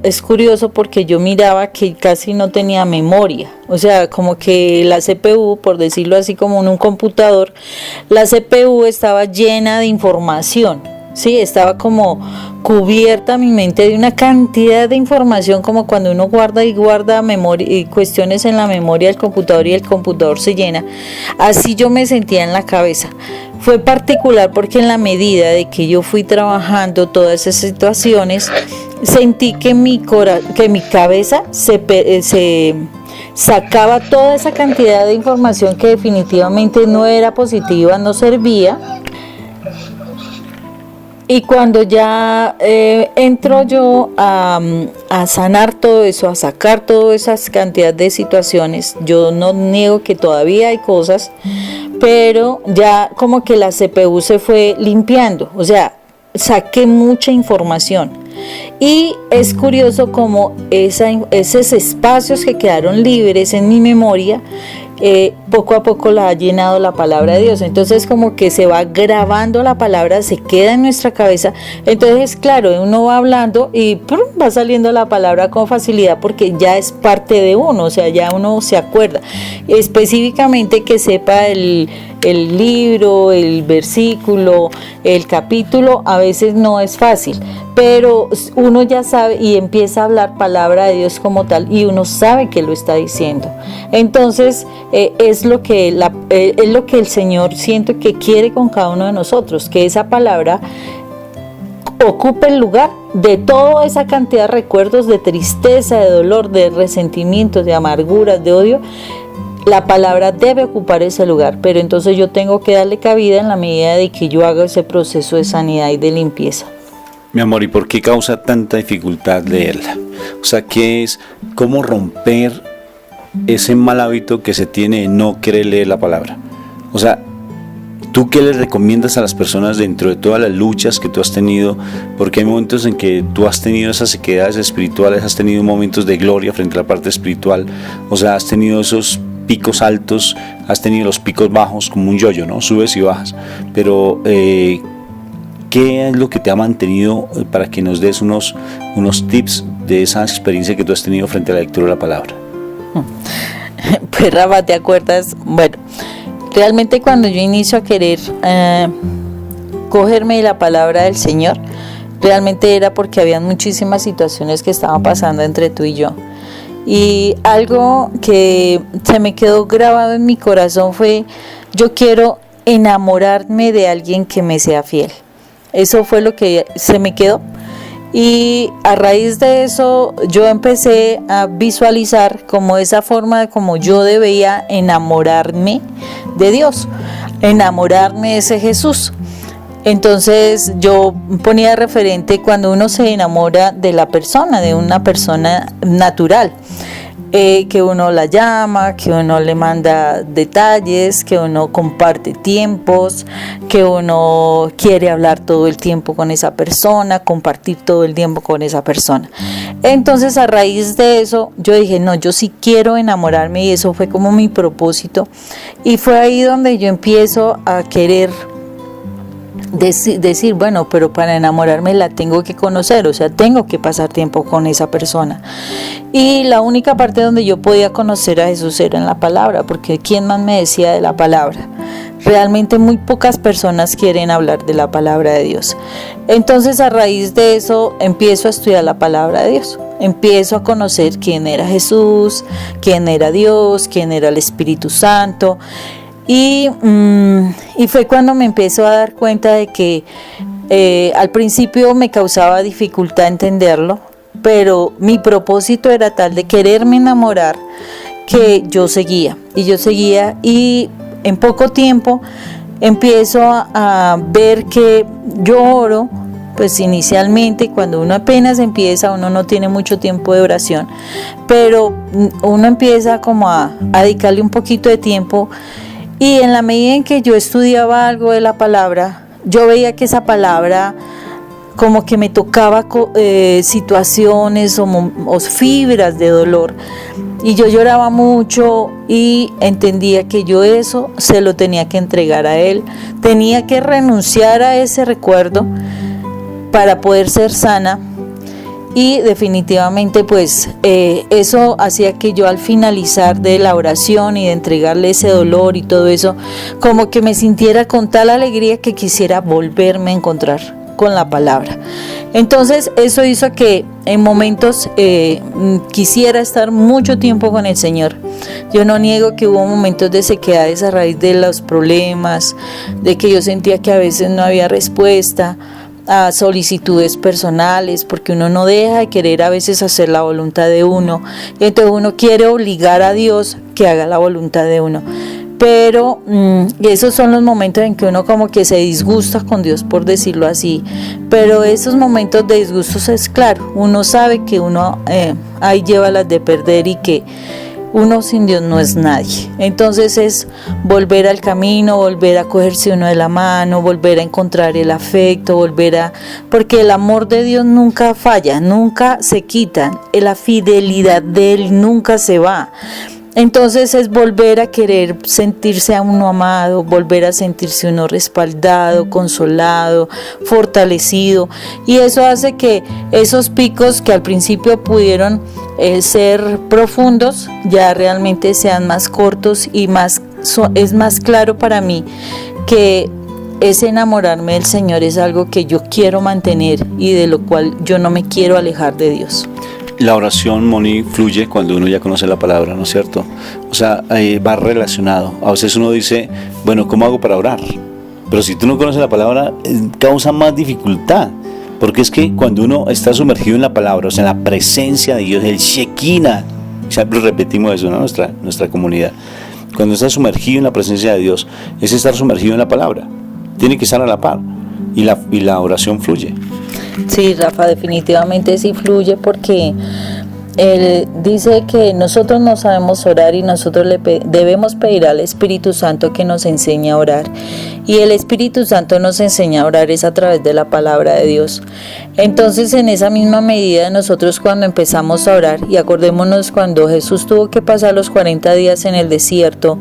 es curioso porque yo miraba que casi no tenía memoria, o sea, como que la CPU, por decirlo así, como en un computador, la CPU estaba llena de información, sí, estaba como cubierta mi mente de una cantidad de información, como cuando uno guarda memoria y cuestiones en la memoria del computador y el computador se llena. Así yo me sentía en la cabeza. Fue particular porque en la medida de que yo fui trabajando todas esas situaciones, sentí que mi cabeza se sacaba toda esa cantidad de información que definitivamente no era positiva, no servía. Y cuando ya entro yo a sanar todo eso, a sacar toda esa cantidad de situaciones, yo no niego que todavía hay cosas, pero ya como que la CPU se fue limpiando, o sea, saqué mucha información. Y es curioso como esos espacios que quedaron libres en mi memoria, poco a poco la ha llenado la palabra de Dios. Entonces como que se va grabando la palabra, se queda en nuestra cabeza. Entonces claro, uno va hablando y ¡prum!, va saliendo la palabra con facilidad porque ya es parte de uno, o sea, ya uno se acuerda. Específicamente que sepa el libro, el versículo, el capítulo, a veces no es fácil, pero uno ya sabe y empieza a hablar palabra de Dios como tal y uno sabe que lo está diciendo. Entonces es lo que el Señor siento que quiere con cada uno de nosotros, que esa palabra ocupe el lugar de toda esa cantidad de recuerdos, de tristeza, de dolor, de resentimientos, de amarguras, de odio. La palabra debe ocupar ese lugar, pero entonces yo tengo que darle cabida en la medida de que yo haga ese proceso de sanidad y de limpieza. Mi amor, ¿y por qué causa tanta dificultad leerla? O sea, ¿cómo romper ese mal hábito que se tiene de no querer leer la palabra? O sea, ¿tú qué le recomiendas a las personas dentro de todas las luchas que tú has tenido? Porque hay momentos en que tú has tenido esas sequedades espirituales, has tenido momentos de gloria frente a la parte espiritual, o sea, has tenido esos picos altos, has tenido los picos bajos como un yoyo, ¿no? Subes y bajas. Pero, ¿qué es lo que te ha mantenido para que nos des unos tips de esa experiencia que tú has tenido frente a la lectura de la palabra? Pues Rafa, ¿te acuerdas? Bueno, realmente cuando yo inicio a querer cogerme de la palabra del Señor, realmente era porque había muchísimas situaciones que estaban pasando entre tú y yo. Y algo que se me quedó grabado en mi corazón fue, yo quiero enamorarme de alguien que me sea fiel. Eso fue lo que se me quedó. Y a raíz de eso yo empecé a visualizar como esa forma de como yo debía enamorarme de Dios, enamorarme de ese Jesús. Entonces yo ponía referente cuando uno se enamora de la persona, de una persona natural, que uno la llama, que uno le manda detalles, que uno comparte tiempos, que uno quiere hablar todo el tiempo con esa persona, compartir todo el tiempo con esa persona. Entonces a raíz de eso yo dije, no, yo sí quiero enamorarme, y eso fue como mi propósito, y fue ahí donde yo empiezo a querer decir, bueno, pero para enamorarme la tengo que conocer, o sea, tengo que pasar tiempo con esa persona. Y la única parte donde yo podía conocer a Jesús era en la palabra, porque ¿quién más me decía de la palabra? Realmente muy pocas personas quieren hablar de la palabra de Dios. Entonces a raíz de eso empiezo a estudiar la palabra de Dios. Empiezo a conocer quién era Jesús, quién era Dios, quién era el Espíritu Santo. Y fue cuando me empezó a dar cuenta de que al principio me causaba dificultad entenderlo, pero mi propósito era tal de quererme enamorar que yo seguía y en poco tiempo empiezo a ver que yo oro. Pues inicialmente cuando uno apenas empieza, uno no tiene mucho tiempo de oración, pero uno empieza como a dedicarle un poquito de tiempo, y en la medida en que yo estudiaba algo de la palabra, yo veía que esa palabra como que me tocaba situaciones o fibras de dolor, y yo lloraba mucho y entendía que yo eso se lo tenía que entregar a Él, tenía que renunciar a ese recuerdo para poder ser sana. Y definitivamente pues eso hacía que yo al finalizar de la oración y de entregarle ese dolor y todo eso, como que me sintiera con tal alegría que quisiera volverme a encontrar con la palabra. Entonces eso hizo que en momentos quisiera estar mucho tiempo con el Señor. Yo no niego que hubo momentos de sequedades a raíz de los problemas, de que yo sentía que a veces no había respuesta a solicitudes personales, porque uno no deja de querer a veces hacer la voluntad de uno, y entonces uno quiere obligar a Dios que haga la voluntad de uno, pero esos son los momentos en que uno como que se disgusta con Dios, por decirlo así, pero esos momentos de disgustos es claro, uno sabe que uno ahí lleva las de perder y que uno sin Dios no es nadie. Entonces es volver al camino, volver a cogerse uno de la mano, volver a encontrar el afecto, porque el amor de Dios nunca falla, nunca se quita, la fidelidad de Él nunca se va. Entonces es volver a querer sentirse a uno amado, volver a sentirse uno respaldado, consolado, fortalecido, y eso hace que esos picos que al principio pudieron ser profundos ya realmente sean más cortos, y es más claro para mí que ese enamorarme del Señor es algo que yo quiero mantener y de lo cual yo no me quiero alejar de Dios. La oración, Moni, fluye cuando uno ya conoce la palabra, ¿no es cierto? O sea, va relacionado. A veces uno dice, bueno, ¿cómo hago para orar? Pero si tú no conoces la palabra, causa más dificultad. Porque es que cuando uno está sumergido en la palabra, o sea, en la presencia de Dios, el Shekinah, siempre repetimos eso, ¿no? Nuestra comunidad. Cuando estás sumergido en la presencia de Dios, es estar sumergido en la palabra. Tiene que estar a la par. Y la oración fluye. Sí, Rafa, definitivamente sí fluye, porque Él dice que nosotros no sabemos orar y nosotros debemos pedir al Espíritu Santo que nos enseñe a orar. Y el Espíritu Santo nos enseña a orar es a través de la palabra de Dios. Entonces, en esa misma medida, nosotros cuando empezamos a orar, y acordémonos cuando Jesús tuvo que pasar los 40 días en el desierto,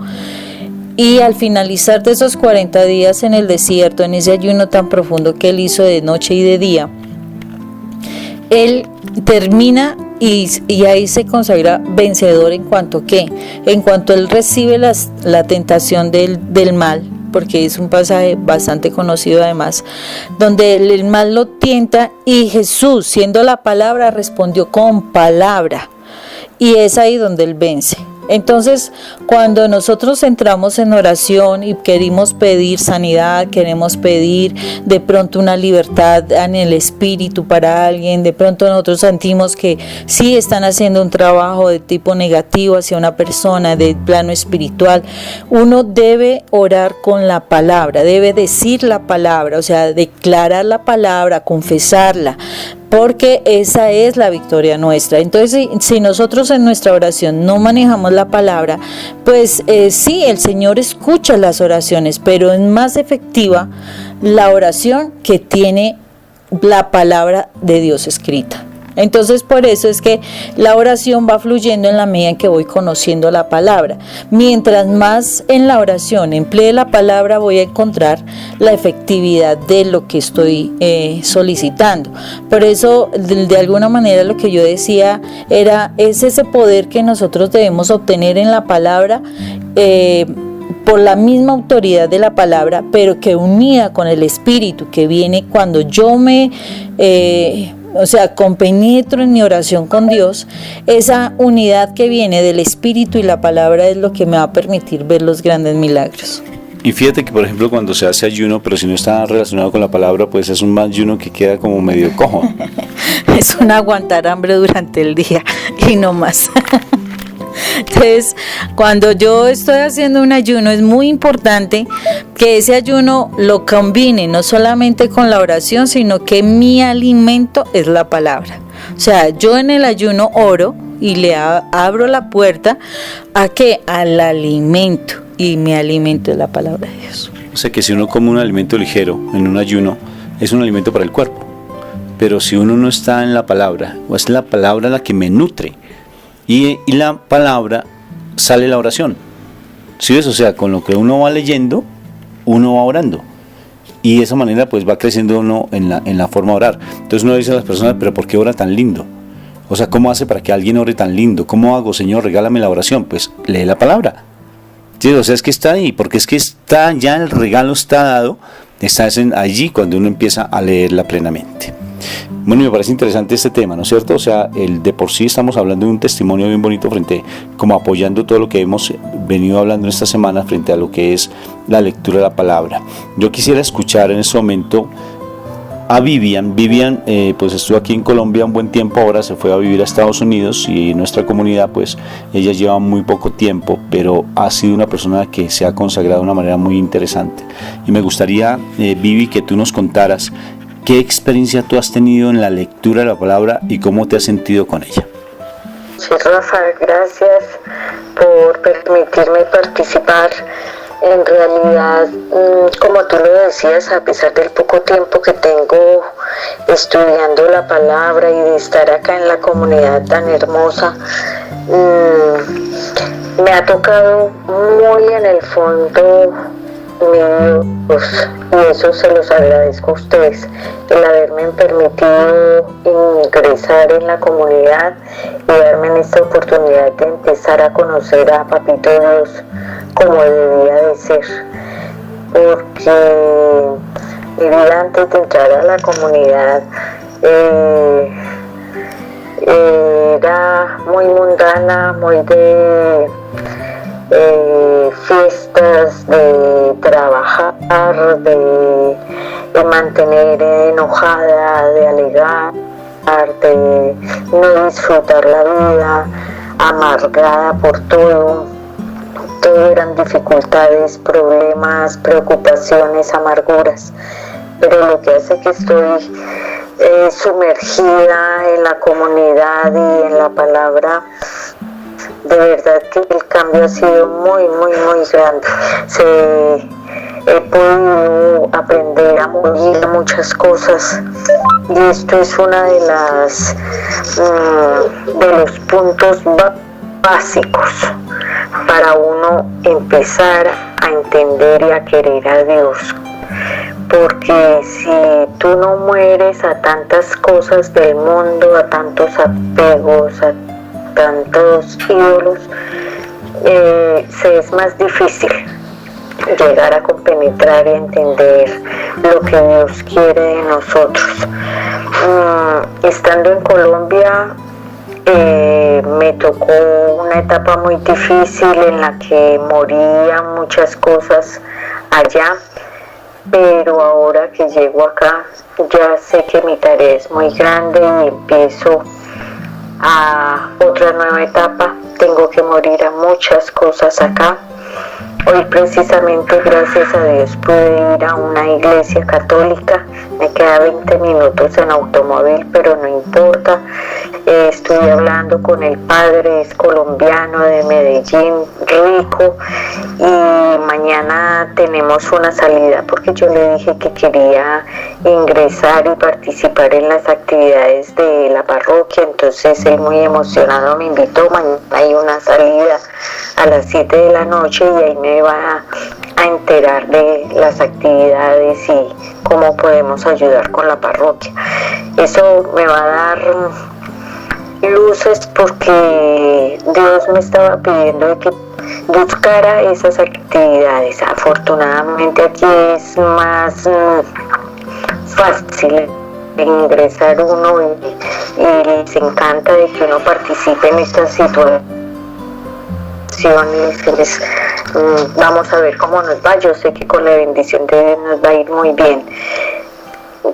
y al finalizar de esos 40 días en el desierto, en ese ayuno tan profundo que Él hizo de noche y de día, Él termina y ahí se consagra vencedor en cuanto Él recibe la tentación del mal, porque es un pasaje bastante conocido además, donde el mal lo tienta y Jesús, siendo la palabra, respondió con palabra, y es ahí donde Él vence. Entonces, cuando nosotros entramos en oración y queremos pedir sanidad, queremos pedir de pronto una libertad en el espíritu para alguien, de pronto nosotros sentimos que sí están haciendo un trabajo de tipo negativo hacia una persona de plano espiritual, uno debe orar con la palabra, debe decir la palabra, o sea, declarar la palabra, confesarla, porque esa es la victoria nuestra. Entonces, si nosotros en nuestra oración no manejamos la palabra, pues sí, el Señor escucha las oraciones, pero es más efectiva la oración que tiene la palabra de Dios escrita. Entonces, por eso es que la oración va fluyendo en la medida en que voy conociendo la palabra. Mientras más en la oración emplee la palabra, voy a encontrar la efectividad de lo que estoy solicitando. Por eso, de alguna manera, lo que yo decía es ese poder que nosotros debemos obtener en la palabra, por la misma autoridad de la palabra, pero que unida con el Espíritu que viene cuando yo me o sea, compenetro en mi oración con Dios, esa unidad que viene del Espíritu y la palabra es lo que me va a permitir ver los grandes milagros. Y fíjate que, por ejemplo, cuando se hace ayuno, pero si no está relacionado con la palabra, pues es un ayuno que queda como medio cojo. Es un aguantar hambre durante el día y no más. Entonces, cuando yo estoy haciendo un ayuno, es muy importante que ese ayuno lo combine no solamente con la oración, sino que mi alimento es la palabra. O sea, yo en el ayuno oro y le abro la puerta ¿a qué? Al alimento. Y mi alimento es la palabra de Dios. O sea que si uno come un alimento ligero en un ayuno, es un alimento para el cuerpo. Pero si uno no está en la palabra, o es la palabra la que me nutre, y la palabra sale la oración. ¿Sí ves? O sea, con lo que uno va leyendo, uno va orando. Y de esa manera pues va creciendo uno en la forma de orar. Entonces uno dice a las personas, pero ¿por qué ora tan lindo? O sea, ¿cómo hace para que alguien ore tan lindo? ¿Cómo hago, Señor? Regálame la oración. Pues lee la palabra. Sí, o sea, es que está ahí, porque es que está ya el regalo está dado, está allí cuando uno empieza a leerla plenamente. Bueno, me parece interesante este tema, ¿no es cierto? O sea, de por sí estamos hablando de un testimonio bien bonito como apoyando todo lo que hemos venido hablando en esta semana frente a lo que es la lectura de la palabra. Yo quisiera escuchar en este momento a Vivian. Vivian pues estuvo aquí en Colombia un buen tiempo, ahora se fue a vivir a Estados Unidos y en nuestra comunidad pues ella lleva muy poco tiempo, pero ha sido una persona que se ha consagrado de una manera muy interesante. Y me gustaría, Vivi, que tú nos contaras qué experiencia tú has tenido en la lectura de la palabra y cómo te has sentido con ella. Sí, Rafa, gracias por permitirme participar. En realidad, como tú lo decías, a pesar del poco tiempo que tengo estudiando la palabra y de estar acá en la comunidad tan hermosa, me ha tocado muy en el fondo mi Dios, y eso se los agradezco a ustedes, el haberme permitido ingresar en la comunidad y darme esta oportunidad de empezar a conocer a Papito Dios como debía de ser, porque mi vida antes de entrar a la comunidad era muy mundana, muy de fiestas, de trabajar, de mantener enojada, de alegar, de no disfrutar la vida, amargada por todo. Todo eran dificultades, problemas, preocupaciones, amarguras. Pero lo que hace que estoy sumergida en la comunidad y en la palabra, de verdad que el cambio ha sido muy, muy, muy grande. He podido aprender a morir muchas cosas y esto es una de los puntos básicos para uno empezar a entender y a querer a Dios. Porque si tú no mueres a tantas cosas del mundo, a tantos apegos, a tantos ídolos, se es más difícil llegar a compenetrar y entender lo que Dios quiere de nosotros. Estando en Colombia, me tocó una etapa muy difícil en la que morían muchas cosas allá, pero ahora que llego acá ya sé que mi tarea es muy grande y empiezo a otra nueva etapa. Tengo que morir a muchas cosas acá. Hoy precisamente, gracias a Dios, pude ir a una iglesia católica. Me queda 20 minutos en automóvil, pero no importa. Estoy hablando con el padre, es colombiano de Medellín, rico, y mañana tenemos una salida porque yo le dije que quería ingresar y participar en las actividades de la parroquia. Entonces él, muy emocionado, me invitó. Mañana hay una salida a las 7 de la noche y ahí me va a enterar de las actividades y cómo podemos ayudar con la parroquia. Eso me va a dar luces porque Dios me estaba pidiendo de que buscara esas actividades. Afortunadamente aquí es más fácil ingresar uno y les encanta de que uno participe en estas situaciones. Vamos a ver cómo nos va. Yo sé que con la bendición de Dios nos va a ir muy bien.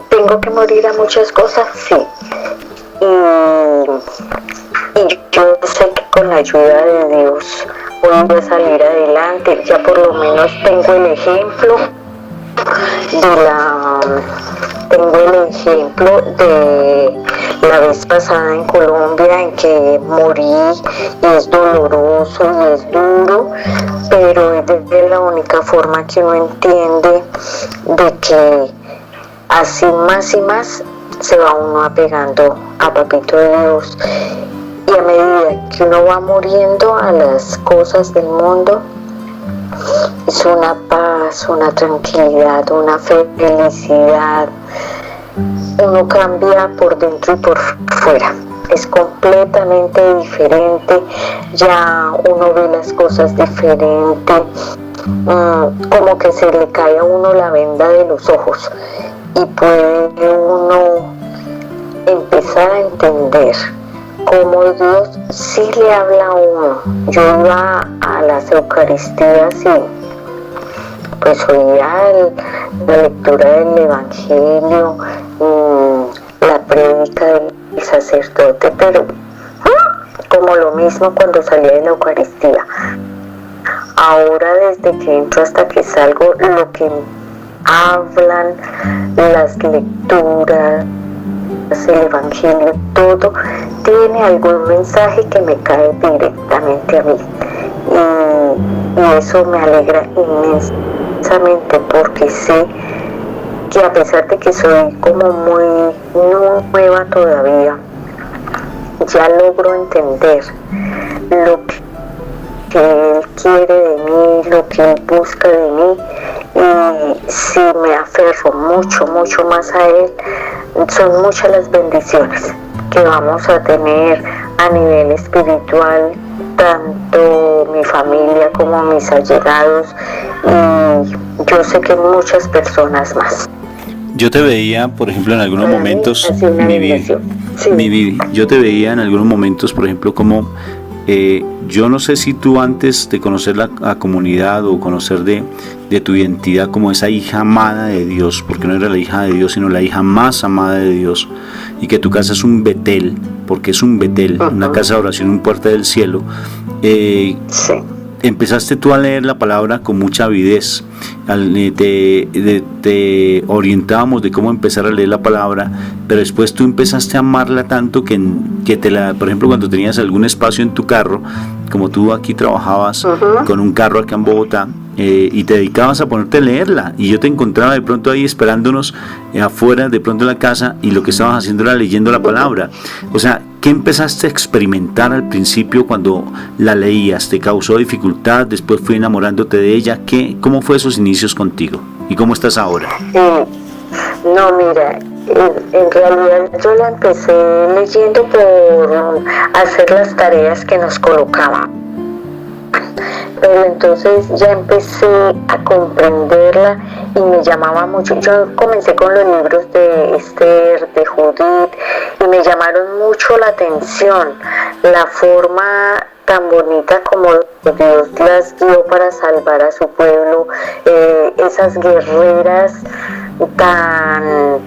¿Tengo que morir a muchas cosas? Sí. Y yo sé que con la ayuda de Dios voy a salir adelante. Ya por lo menos tengo el ejemplo de la vez pasada en Colombia, en que morí, y es doloroso y es duro, pero es de la única forma que uno entiende de que así más y más se va uno apegando a Papito Dios, y a medida que uno va muriendo a las cosas del mundo, es una paz, una tranquilidad, una felicidad. Uno cambia por dentro y por fuera. Es completamente diferente. Ya uno ve las cosas diferente. Como que se le cae a uno la venda de los ojos. Y puede uno empezar a entender cómo Dios sí le habla a uno. Yo iba a las Eucaristías y pues oía la lectura del Evangelio, la prédica del sacerdote, pero como lo mismo cuando salía de la Eucaristía. Ahora desde que entro hasta que salgo, lo que hablan, las lecturas, el Evangelio, todo tiene algún mensaje que me cae directamente a mí, y eso me alegra inmensamente, porque sé que a pesar de que soy como muy nueva todavía, ya logro entender lo que Él quiere de mí, lo que Él busca de mí, y si me aferro mucho más a Él, son muchas las bendiciones que vamos a tener a nivel espiritual, tanto mi familia como mis allegados, y yo sé que muchas personas más. Yo te veía, por ejemplo, en algunos momentos, mi Vivi, yo te veía en algunos momentos, por ejemplo, como yo no sé si tú antes de conocer la comunidad o conocer de tu identidad como esa hija amada de Dios, porque no era la hija de Dios, sino la hija más amada de Dios, y que tu casa es un Betel, porque es un Betel, una casa de oración, un puerta del cielo. Sí. Empezaste tú a leer la palabra con mucha avidez, te orientábamos de cómo empezar a leer la palabra, pero después tú empezaste a amarla tanto que por ejemplo, cuando tenías algún espacio en tu carro, como tú aquí trabajabas con un carro acá en Bogotá, y te dedicabas a ponerte a leerla, y yo te encontraba de pronto ahí esperándonos afuera de pronto de la casa, y lo que estabas haciendo era leyendo la palabra. O sea, ¿qué empezaste a experimentar al principio cuando la leías? ¿Te causó dificultad? ¿Después fui enamorándote de ella? ¿Cómo fue esos inicios contigo? ¿Y cómo estás ahora? No, mira, en realidad yo la empecé leyendo por hacer las tareas que nos colocaban. Pero entonces ya empecé a comprenderla y me llamaba mucho. Yo comencé con los libros de Esther, de Judith, y me llamaron mucho la atención la forma tan bonita como Dios las guió para salvar a su pueblo, esas guerreras tan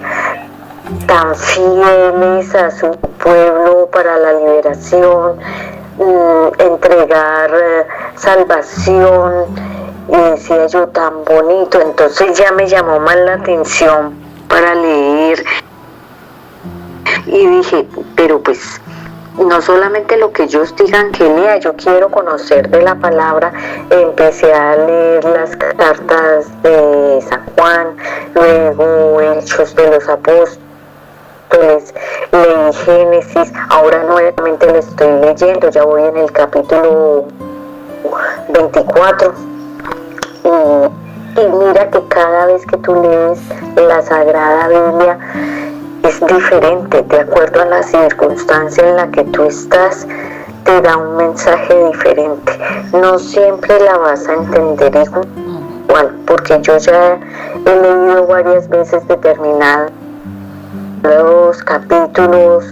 fieles a su pueblo para la liberación, entregar salvación, y decía yo, tan bonito. Entonces ya me llamó más la atención para leer, y dije, pero pues no solamente lo que ellos digan que lea, yo quiero conocer de la palabra. Empecé a leer las cartas de San Juan, luego Hechos de los Apóstoles, leí Génesis, ahora nuevamente lo estoy leyendo, ya voy en el capítulo 24, y mira que cada vez que tú lees la Sagrada Biblia es diferente, de acuerdo a la circunstancia en la que tú estás, te da un mensaje diferente. No siempre la vas a entender igual, porque yo ya he leído varias veces determinadas los capítulos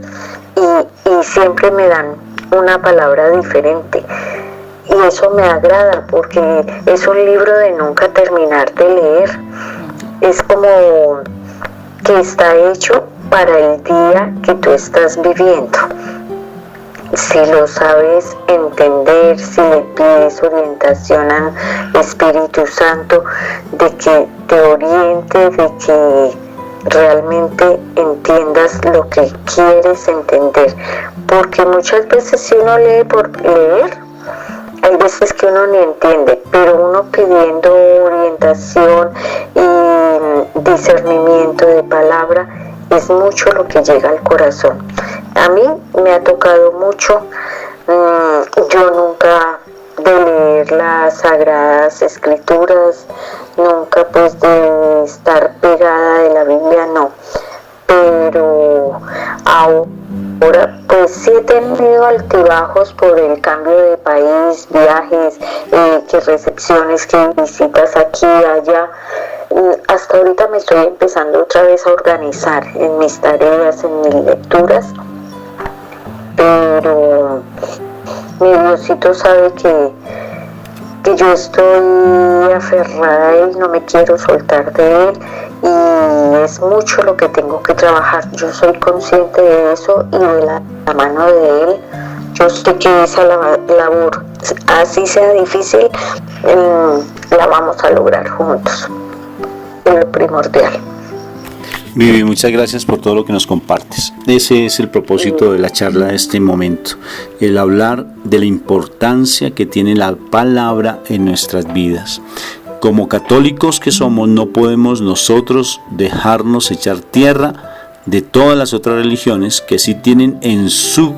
y siempre me dan una palabra diferente. Y eso me agrada porque es un libro de nunca terminar de leer. Es como que está hecho para el día que tú estás viviendo. Si lo sabes entender, si le pides orientación al Espíritu Santo, de que te oriente, de que realmente entiendas lo que quieres entender. Porque muchas veces si uno lee por leer, hay veces que uno ni entiende, pero uno pidiendo orientación y discernimiento de palabra, es mucho lo que llega al corazón. A mí me ha tocado mucho, yo nunca de leer las Sagradas Escrituras, nunca pues de estar pegada de la Biblia, no, pero ahora pues sí he tenido altibajos por el cambio de país, viajes, que recepciones, que visitas aquí y allá. Hasta ahorita me estoy empezando otra vez a organizar en mis tareas, en mis lecturas, pero mi Diosito sabe que yo estoy aferrada a Él, no me quiero soltar de Él y es mucho lo que tengo que trabajar. Yo soy consciente de eso y de la mano de Él. Yo sé que esa labor, así sea difícil, la vamos a lograr juntos. Es lo primordial. Vivi, muchas gracias por todo lo que nos compartes. Ese es el propósito de la charla de este momento, el hablar de la importancia que tiene la palabra en nuestras vidas. Como católicos que somos, no podemos nosotros dejarnos echar tierra de todas las otras religiones que sí tienen en su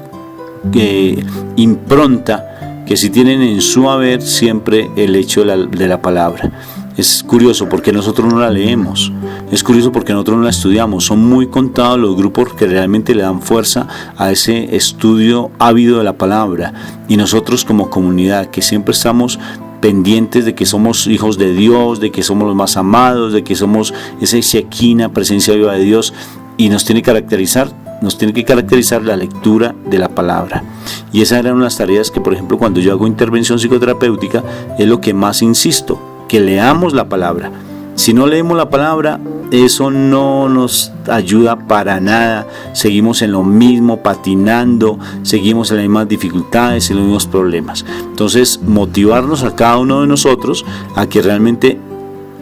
impronta, que sí tienen en su haber siempre el hecho de la palabra. Es curioso porque nosotros no la leemos, es curioso porque nosotros no la estudiamos. Son muy contados los grupos que realmente le dan fuerza a ese estudio ávido de la palabra, y nosotros como comunidad que siempre estamos pendientes de que somos hijos de Dios, de que somos los más amados, de que somos esa Shekinah, presencia viva de Dios, y nos tiene que caracterizar la lectura de la palabra. Y esas eran unas tareas que, por ejemplo, cuando yo hago intervención psicoterapéutica, es lo que más insisto, que leamos la palabra. Si no leemos la palabra, eso no nos ayuda para nada. Seguimos en lo mismo, patinando, seguimos en las mismas dificultades, en los mismos problemas. Entonces, motivarnos a cada uno de nosotros a que realmente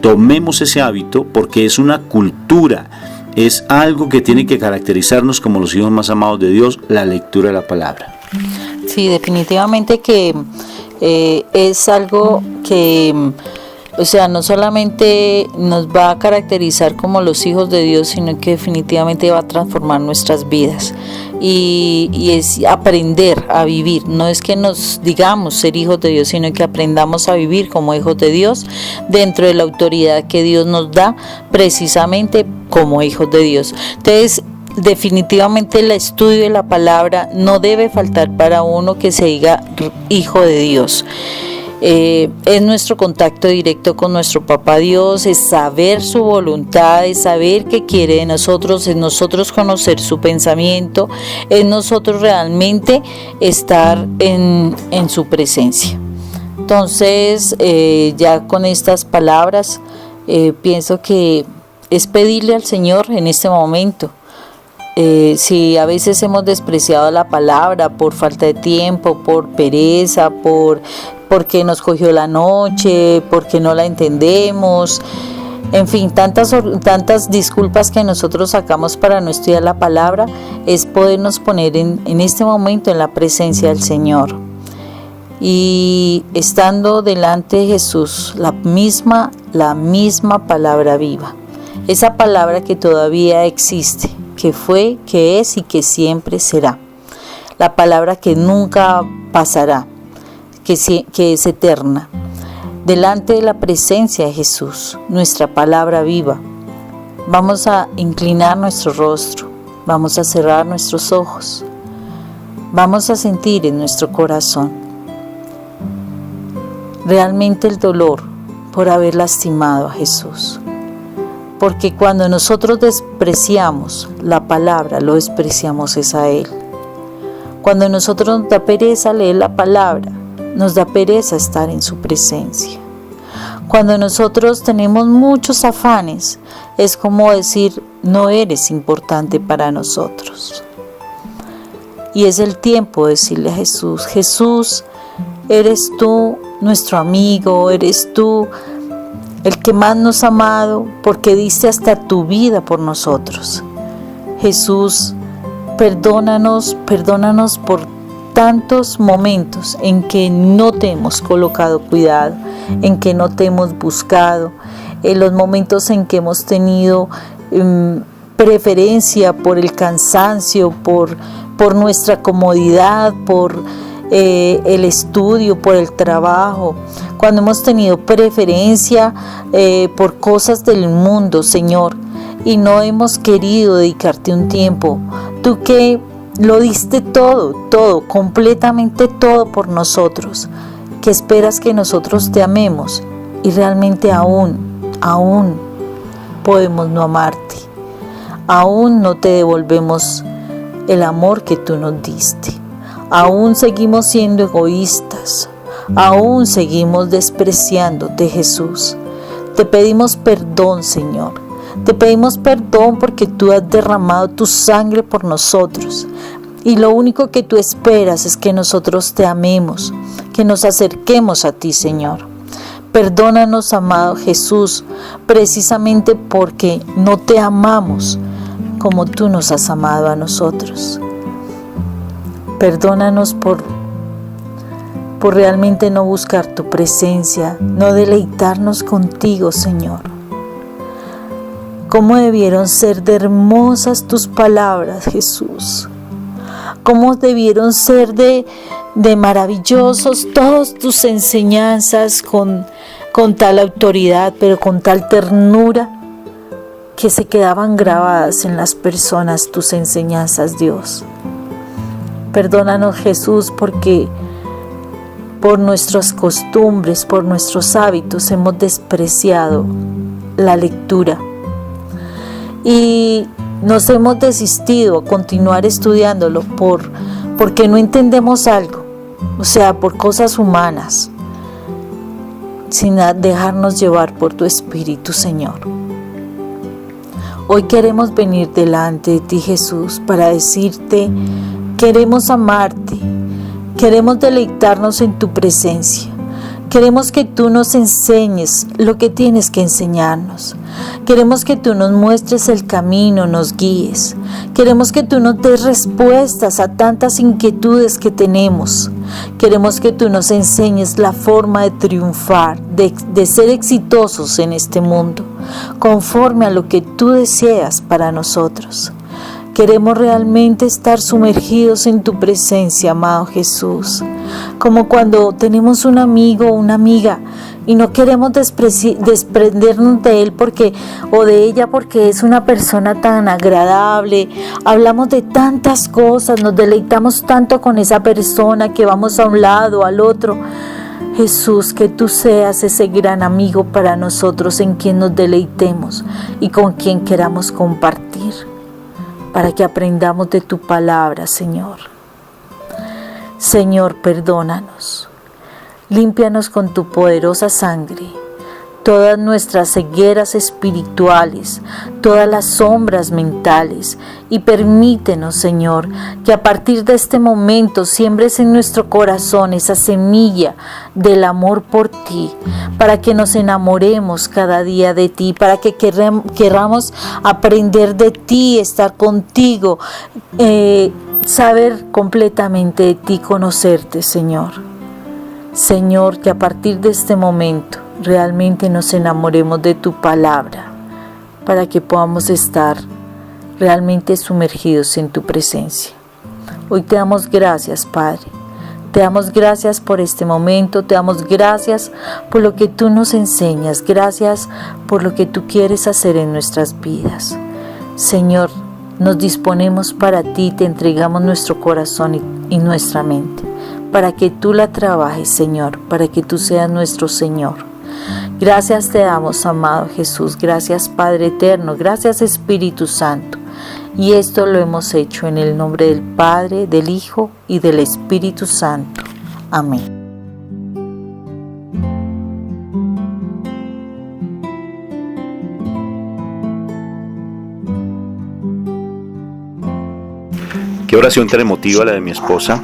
tomemos ese hábito, porque es una cultura, es algo que tiene que caracterizarnos como los hijos más amados de Dios, la lectura de la palabra. Sí, definitivamente que es algo que, o sea, no solamente nos va a caracterizar como los hijos de Dios, sino que definitivamente va a transformar nuestras vidas. Y es aprender a vivir. No es que nos digamos ser hijos de Dios, sino que aprendamos a vivir como hijos de Dios dentro de la autoridad que Dios nos da precisamente como hijos de Dios. Entonces, definitivamente el estudio de la palabra no debe faltar para uno que se diga hijo de Dios. Es nuestro contacto directo con nuestro Papá Dios, es saber su voluntad, es saber qué quiere de nosotros, es nosotros conocer su pensamiento, es nosotros realmente estar en su presencia. Entonces, ya con estas palabras, pienso que es pedirle al Señor en este momento. Si a veces hemos despreciado la palabra por falta de tiempo, por pereza, porque nos cogió la noche, porque no la entendemos, en fin, tantas disculpas que nosotros sacamos para no estudiar la palabra, es podernos poner en este momento en la presencia del Señor. Y estando delante de Jesús, la misma palabra viva, esa palabra que todavía existe, que fue, que es y que siempre será. La palabra que nunca pasará, que es eterna. Delante de la presencia de Jesús, nuestra palabra viva, vamos a inclinar nuestro rostro, vamos a cerrar nuestros ojos, vamos a sentir en nuestro corazón realmente el dolor por haber lastimado a Jesús. porque cuando nosotros despreciamos la palabra, lo despreciamos es a Él. Cuando nosotros nos da pereza leer la palabra, nos da pereza estar en su presencia. Cuando nosotros tenemos muchos afanes, es como decir, no eres importante para nosotros. Y es el tiempo de decirle a Jesús, Jesús, eres tú nuestro amigo, eres tú el que más nos ha amado, porque diste hasta tu vida por nosotros. Jesús, perdónanos por tantos momentos en que no te hemos colocado cuidado, en que no te hemos buscado, en los momentos en que hemos tenido preferencia por el cansancio, por nuestra comodidad, por el estudio, por el trabajo, cuando hemos tenido preferencia por cosas del mundo, Señor, y no hemos querido dedicarte un tiempo. Tú que lo diste todo, completamente todo por nosotros, que esperas que nosotros te amemos y realmente aún podemos no amarte, aún no te devolvemos el amor que tú nos diste, aún seguimos siendo egoístas, aún seguimos despreciándote, Jesús. Te pedimos perdón, Señor. Te pedimos perdón porque tú has derramado tu sangre por nosotros. Y lo único que tú esperas es que nosotros te amemos, que nos acerquemos a ti, Señor. Perdónanos, amado Jesús, precisamente porque no te amamos como tú nos has amado a nosotros. Perdónanos por realmente no buscar tu presencia, no deleitarnos contigo, Señor. ¿Cómo debieron ser de hermosas tus palabras, Jesús? ¿Cómo debieron ser de maravillosos todas tus enseñanzas con tal autoridad, pero con tal ternura, que se quedaban grabadas en las personas tus enseñanzas, Dios? Perdónanos, Jesús, porque por nuestras costumbres, por nuestros hábitos hemos despreciado la lectura y nos hemos desistido a continuar estudiándolo porque no entendemos algo, o sea, por cosas humanas, sin dejarnos llevar por tu Espíritu, Señor. Hoy queremos venir delante de ti, Jesús, para decirte, queremos amarte, queremos deleitarnos en tu presencia. Queremos que tú nos enseñes lo que tienes que enseñarnos. Queremos que tú nos muestres el camino, nos guíes. Queremos que tú nos des respuestas a tantas inquietudes que tenemos. Queremos que tú nos enseñes la forma de triunfar, de ser exitosos en este mundo, conforme a lo que tú deseas para nosotros. Queremos realmente estar sumergidos en tu presencia, amado Jesús. Como cuando tenemos un amigo o una amiga y no queremos desprendernos de él o de ella porque es una persona tan agradable. Hablamos de tantas cosas, nos deleitamos tanto con esa persona que vamos a un lado, al otro. Jesús, que tú seas ese gran amigo para nosotros en quien nos deleitemos y con quien queramos compartir, para que aprendamos de tu palabra, Señor. Señor, perdónanos. Límpianos con tu poderosa sangre todas nuestras cegueras espirituales, todas las sombras mentales, y permítenos, Señor, que a partir de este momento siembres en nuestro corazón esa semilla del amor por ti, para que nos enamoremos cada día de ti, para que queramos aprender de ti, estar contigo, saber completamente de ti, conocerte, Señor. Señor, que a partir de este momento realmente nos enamoremos de tu palabra, para que podamos estar realmente sumergidos en tu presencia. Hoy te damos gracias, Padre. Te damos gracias por este momento, te damos gracias por lo que tú nos enseñas, gracias por lo que tú quieres hacer en nuestras vidas. Señor, nos disponemos para ti, te entregamos nuestro corazón y nuestra mente, para que tú la trabajes, Señor, para que tú seas nuestro Señor. Gracias te damos, amado Jesús. Gracias, Padre eterno. Gracias, Espíritu Santo. Y esto lo hemos hecho en el nombre del Padre, del Hijo y del Espíritu Santo. Amén. Qué oración tan emotiva la de mi esposa,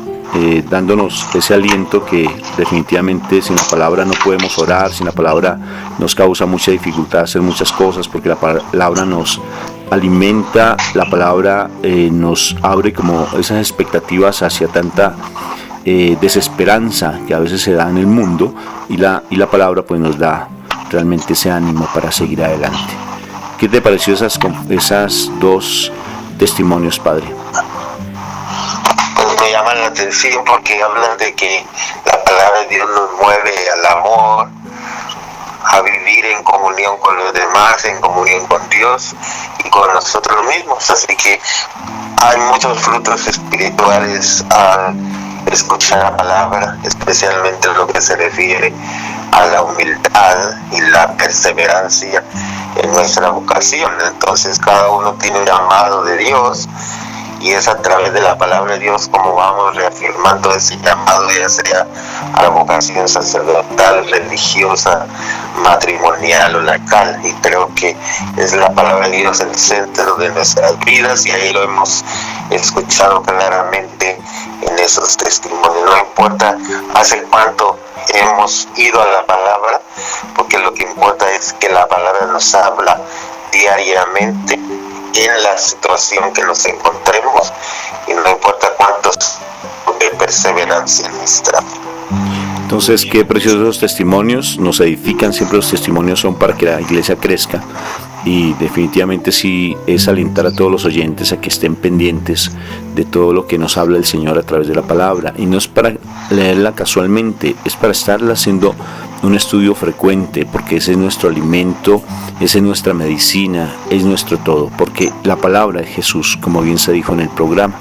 dándonos ese aliento que definitivamente sin la palabra no podemos orar, sin la palabra nos causa mucha dificultad hacer muchas cosas, porque la palabra nos alimenta, la palabra nos abre como esas expectativas hacia tanta desesperanza que a veces se da en el mundo, y la palabra pues nos da realmente ese ánimo para seguir adelante. ¿Qué te pareció esas dos testimonios, Padre? Me llaman la atención porque hablan de que la palabra de Dios nos mueve al amor, a vivir en comunión con los demás, en comunión con Dios y con nosotros mismos. Así que hay muchos frutos espirituales al escuchar la palabra, especialmente en lo que se refiere a la humildad y la perseverancia en nuestra vocación. Entonces cada uno tiene un llamado de Dios, y es a través de la palabra de Dios como vamos reafirmando ese llamado, ya sea a la vocación sacerdotal, religiosa, matrimonial o laical. Y creo que es la palabra de Dios el centro de nuestras vidas, y ahí lo hemos escuchado claramente en esos testimonios. No importa hace cuánto hemos ido a la palabra, porque lo que importa es que la palabra nos habla diariamente en la situación que nos encontremos, y no importa cuántos de perseverancia nuestra. Entonces, qué preciosos testimonios, nos edifican. Siempre los testimonios son para que la iglesia crezca, y definitivamente sí es alentar a todos los oyentes a que estén pendientes de todo lo que nos habla el Señor a través de la palabra, y no es para leerla casualmente, es para estarla haciendo un estudio frecuente, porque ese es nuestro alimento, esa es nuestra medicina, es nuestro todo, porque la palabra de Jesús, como bien se dijo en el programa.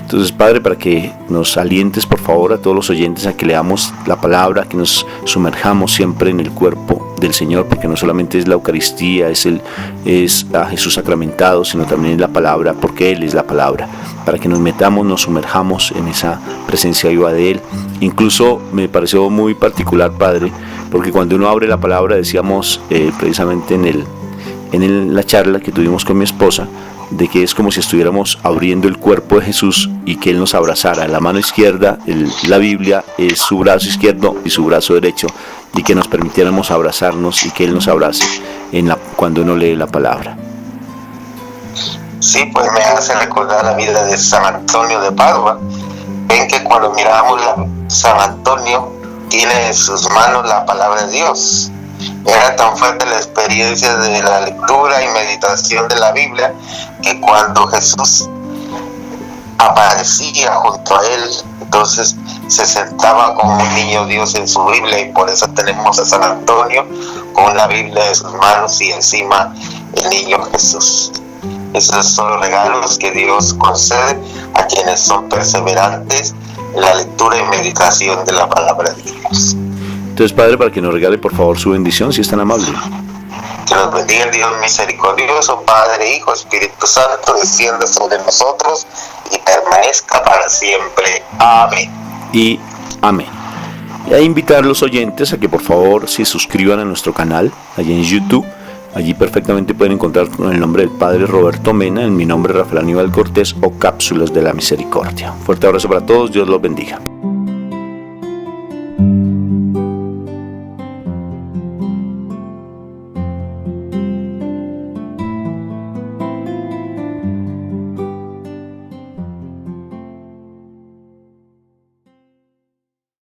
Entonces, Padre, para que nos alientes por favor a todos los oyentes a que leamos la palabra, que nos sumerjamos siempre en el cuerpo del Señor, porque no solamente es la Eucaristía, es a Jesús sacramentado, sino también es la palabra, porque Él es la palabra, para que nos metamos, nos sumerjamos en esa presencia viva de Él. Incluso me pareció muy particular, Padre, porque cuando uno abre la palabra, decíamos precisamente en la charla que tuvimos con mi esposa, de que es como si estuviéramos abriendo el cuerpo de Jesús y que Él nos abrazara. La mano izquierda, la Biblia, es su brazo izquierdo y su brazo derecho, y que nos permitiéramos abrazarnos y que Él nos abrace cuando uno lee la palabra. Sí, pues me hace recordar la vida de San Antonio de Padua. Ven que cuando miramos San Antonio tiene en sus manos la palabra de Dios. Era tan fuerte la experiencia de la lectura y meditación de la Biblia, que cuando Jesús aparecía junto a él, entonces se sentaba como un niño Dios en su Biblia, y por eso tenemos a San Antonio con la Biblia en sus manos y encima el niño Jesús. Esos son los regalos que Dios concede a quienes son perseverantes en la lectura y meditación de la palabra de Dios. Entonces, Padre, para que nos regale por favor su bendición, si es tan amable. Que nos bendiga el Dios misericordioso, Padre, Hijo, Espíritu Santo, descienda sobre nosotros y permanezca para siempre. Amén. Y amén. Y a invitar a los oyentes a que por favor se suscriban a nuestro canal allí en YouTube. Allí perfectamente pueden encontrar con el nombre del Padre Roberto Mena, en mi nombre Rafael Aníbal Cortés, o Cápsulas de la Misericordia. Fuerte abrazo para todos, Dios los bendiga.